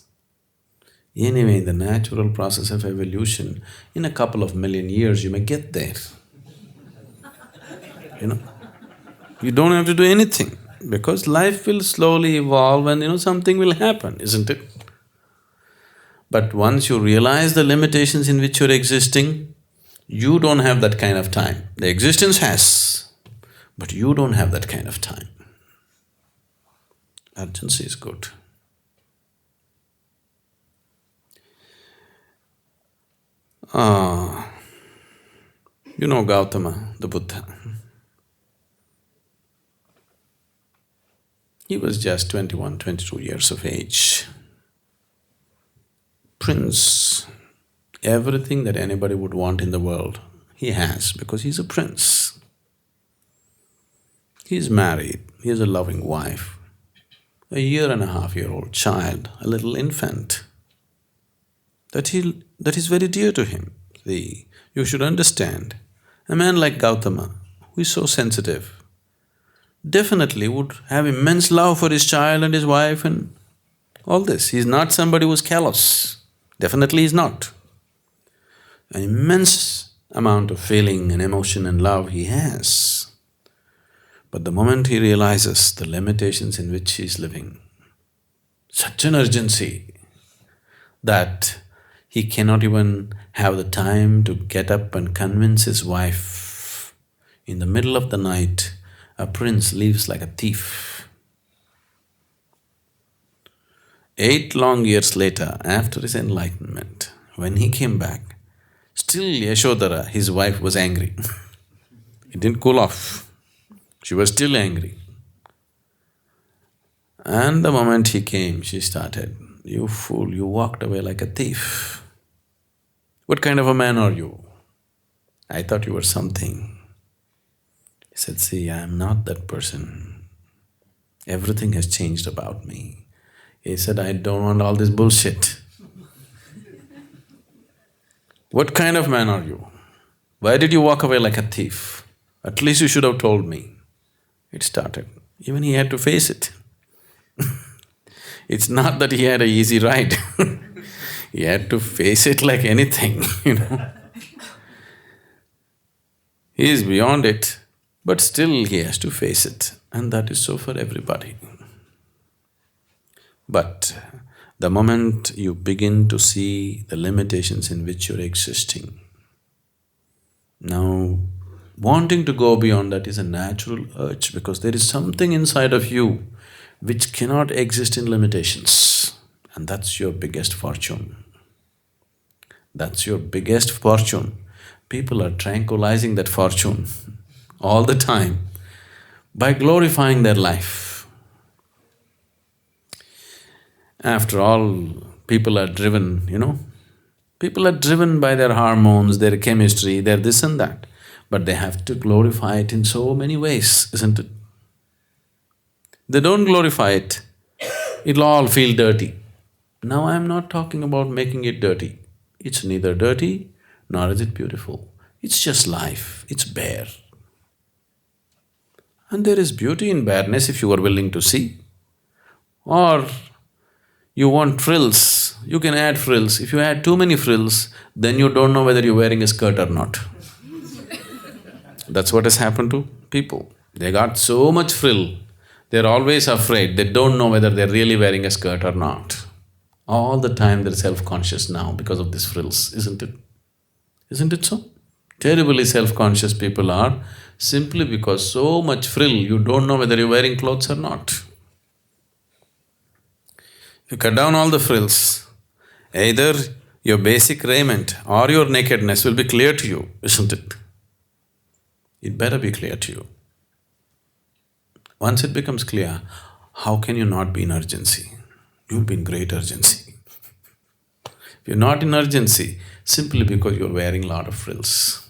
S1: Anyway, in the natural process of evolution, in a couple of million years, you may get there. You don't have to do anything, because life will slowly evolve and something will happen, isn't it? But once you realize the limitations in which you're existing, you don't have that kind of time. The existence has, but you don't have that kind of time. Urgency is good. You know Gautama, the Buddha. He was just 21, 22 years of age. Prince, everything that anybody would want in the world, he has, because he's a prince. He's married, he has a loving wife, a 1.5-year-old child, a little infant, that is very dear to him. See, you should understand, a man like Gautama, who is so sensitive, definitely would have immense love for his child and his wife and all this. He's not somebody who's callous. Definitely he's not. An immense amount of feeling and emotion and love he has. But the moment he realizes the limitations in which he's living, such an urgency that he cannot even have the time to get up and convince his wife. In the middle of the night, a prince leaves like a thief. 8 long years later, after his enlightenment, when he came back, still Yashodhara, his wife, was angry. It didn't cool off. She was still angry. And the moment he came, she started, "You fool, you walked away like a thief. What kind of a man are you? I thought you were something." He said, "See, I am not that person. Everything has changed about me." He said, "I don't want all this bullshit." "What kind of man are you? Why did you walk away like a thief? At least you should have told me." It started. Even he had to face it. It's not that he had an easy ride. He had to face it like anything. He is beyond it, but still he has to face it, and that is so for everybody. But the moment you begin to see the limitations in which you're existing, now wanting to go beyond that is a natural urge, because there is something inside of you which cannot exist in limitations, and that's your biggest fortune. That's your biggest fortune. People are tranquilizing that fortune all the time by glorifying their life. After all, people are driven, people are driven by their hormones, their chemistry, their this and that, but they have to glorify it in so many ways, isn't it? They don't glorify it, it'll all feel dirty. Now I'm not talking about making it dirty. It's neither dirty nor is it beautiful. It's just life, it's bare. And there is beauty in bareness if you are willing to see. Or you want frills, you can add frills. If you add too many frills, then you don't know whether you're wearing a skirt or not. That's what has happened to people. They got so much frill, they're always afraid, they don't know whether they're really wearing a skirt or not. All the time they're self-conscious now because of these frills, isn't it? Isn't it so? Terribly self-conscious people are simply because so much frill, you don't know whether you're wearing clothes or not. You cut down all the frills, either your basic raiment or your nakedness will be clear to you, isn't it? It better be clear to you. Once it becomes clear, how can you not be in urgency? You'll be in great urgency. If you're not in urgency, simply because you're wearing a lot of frills.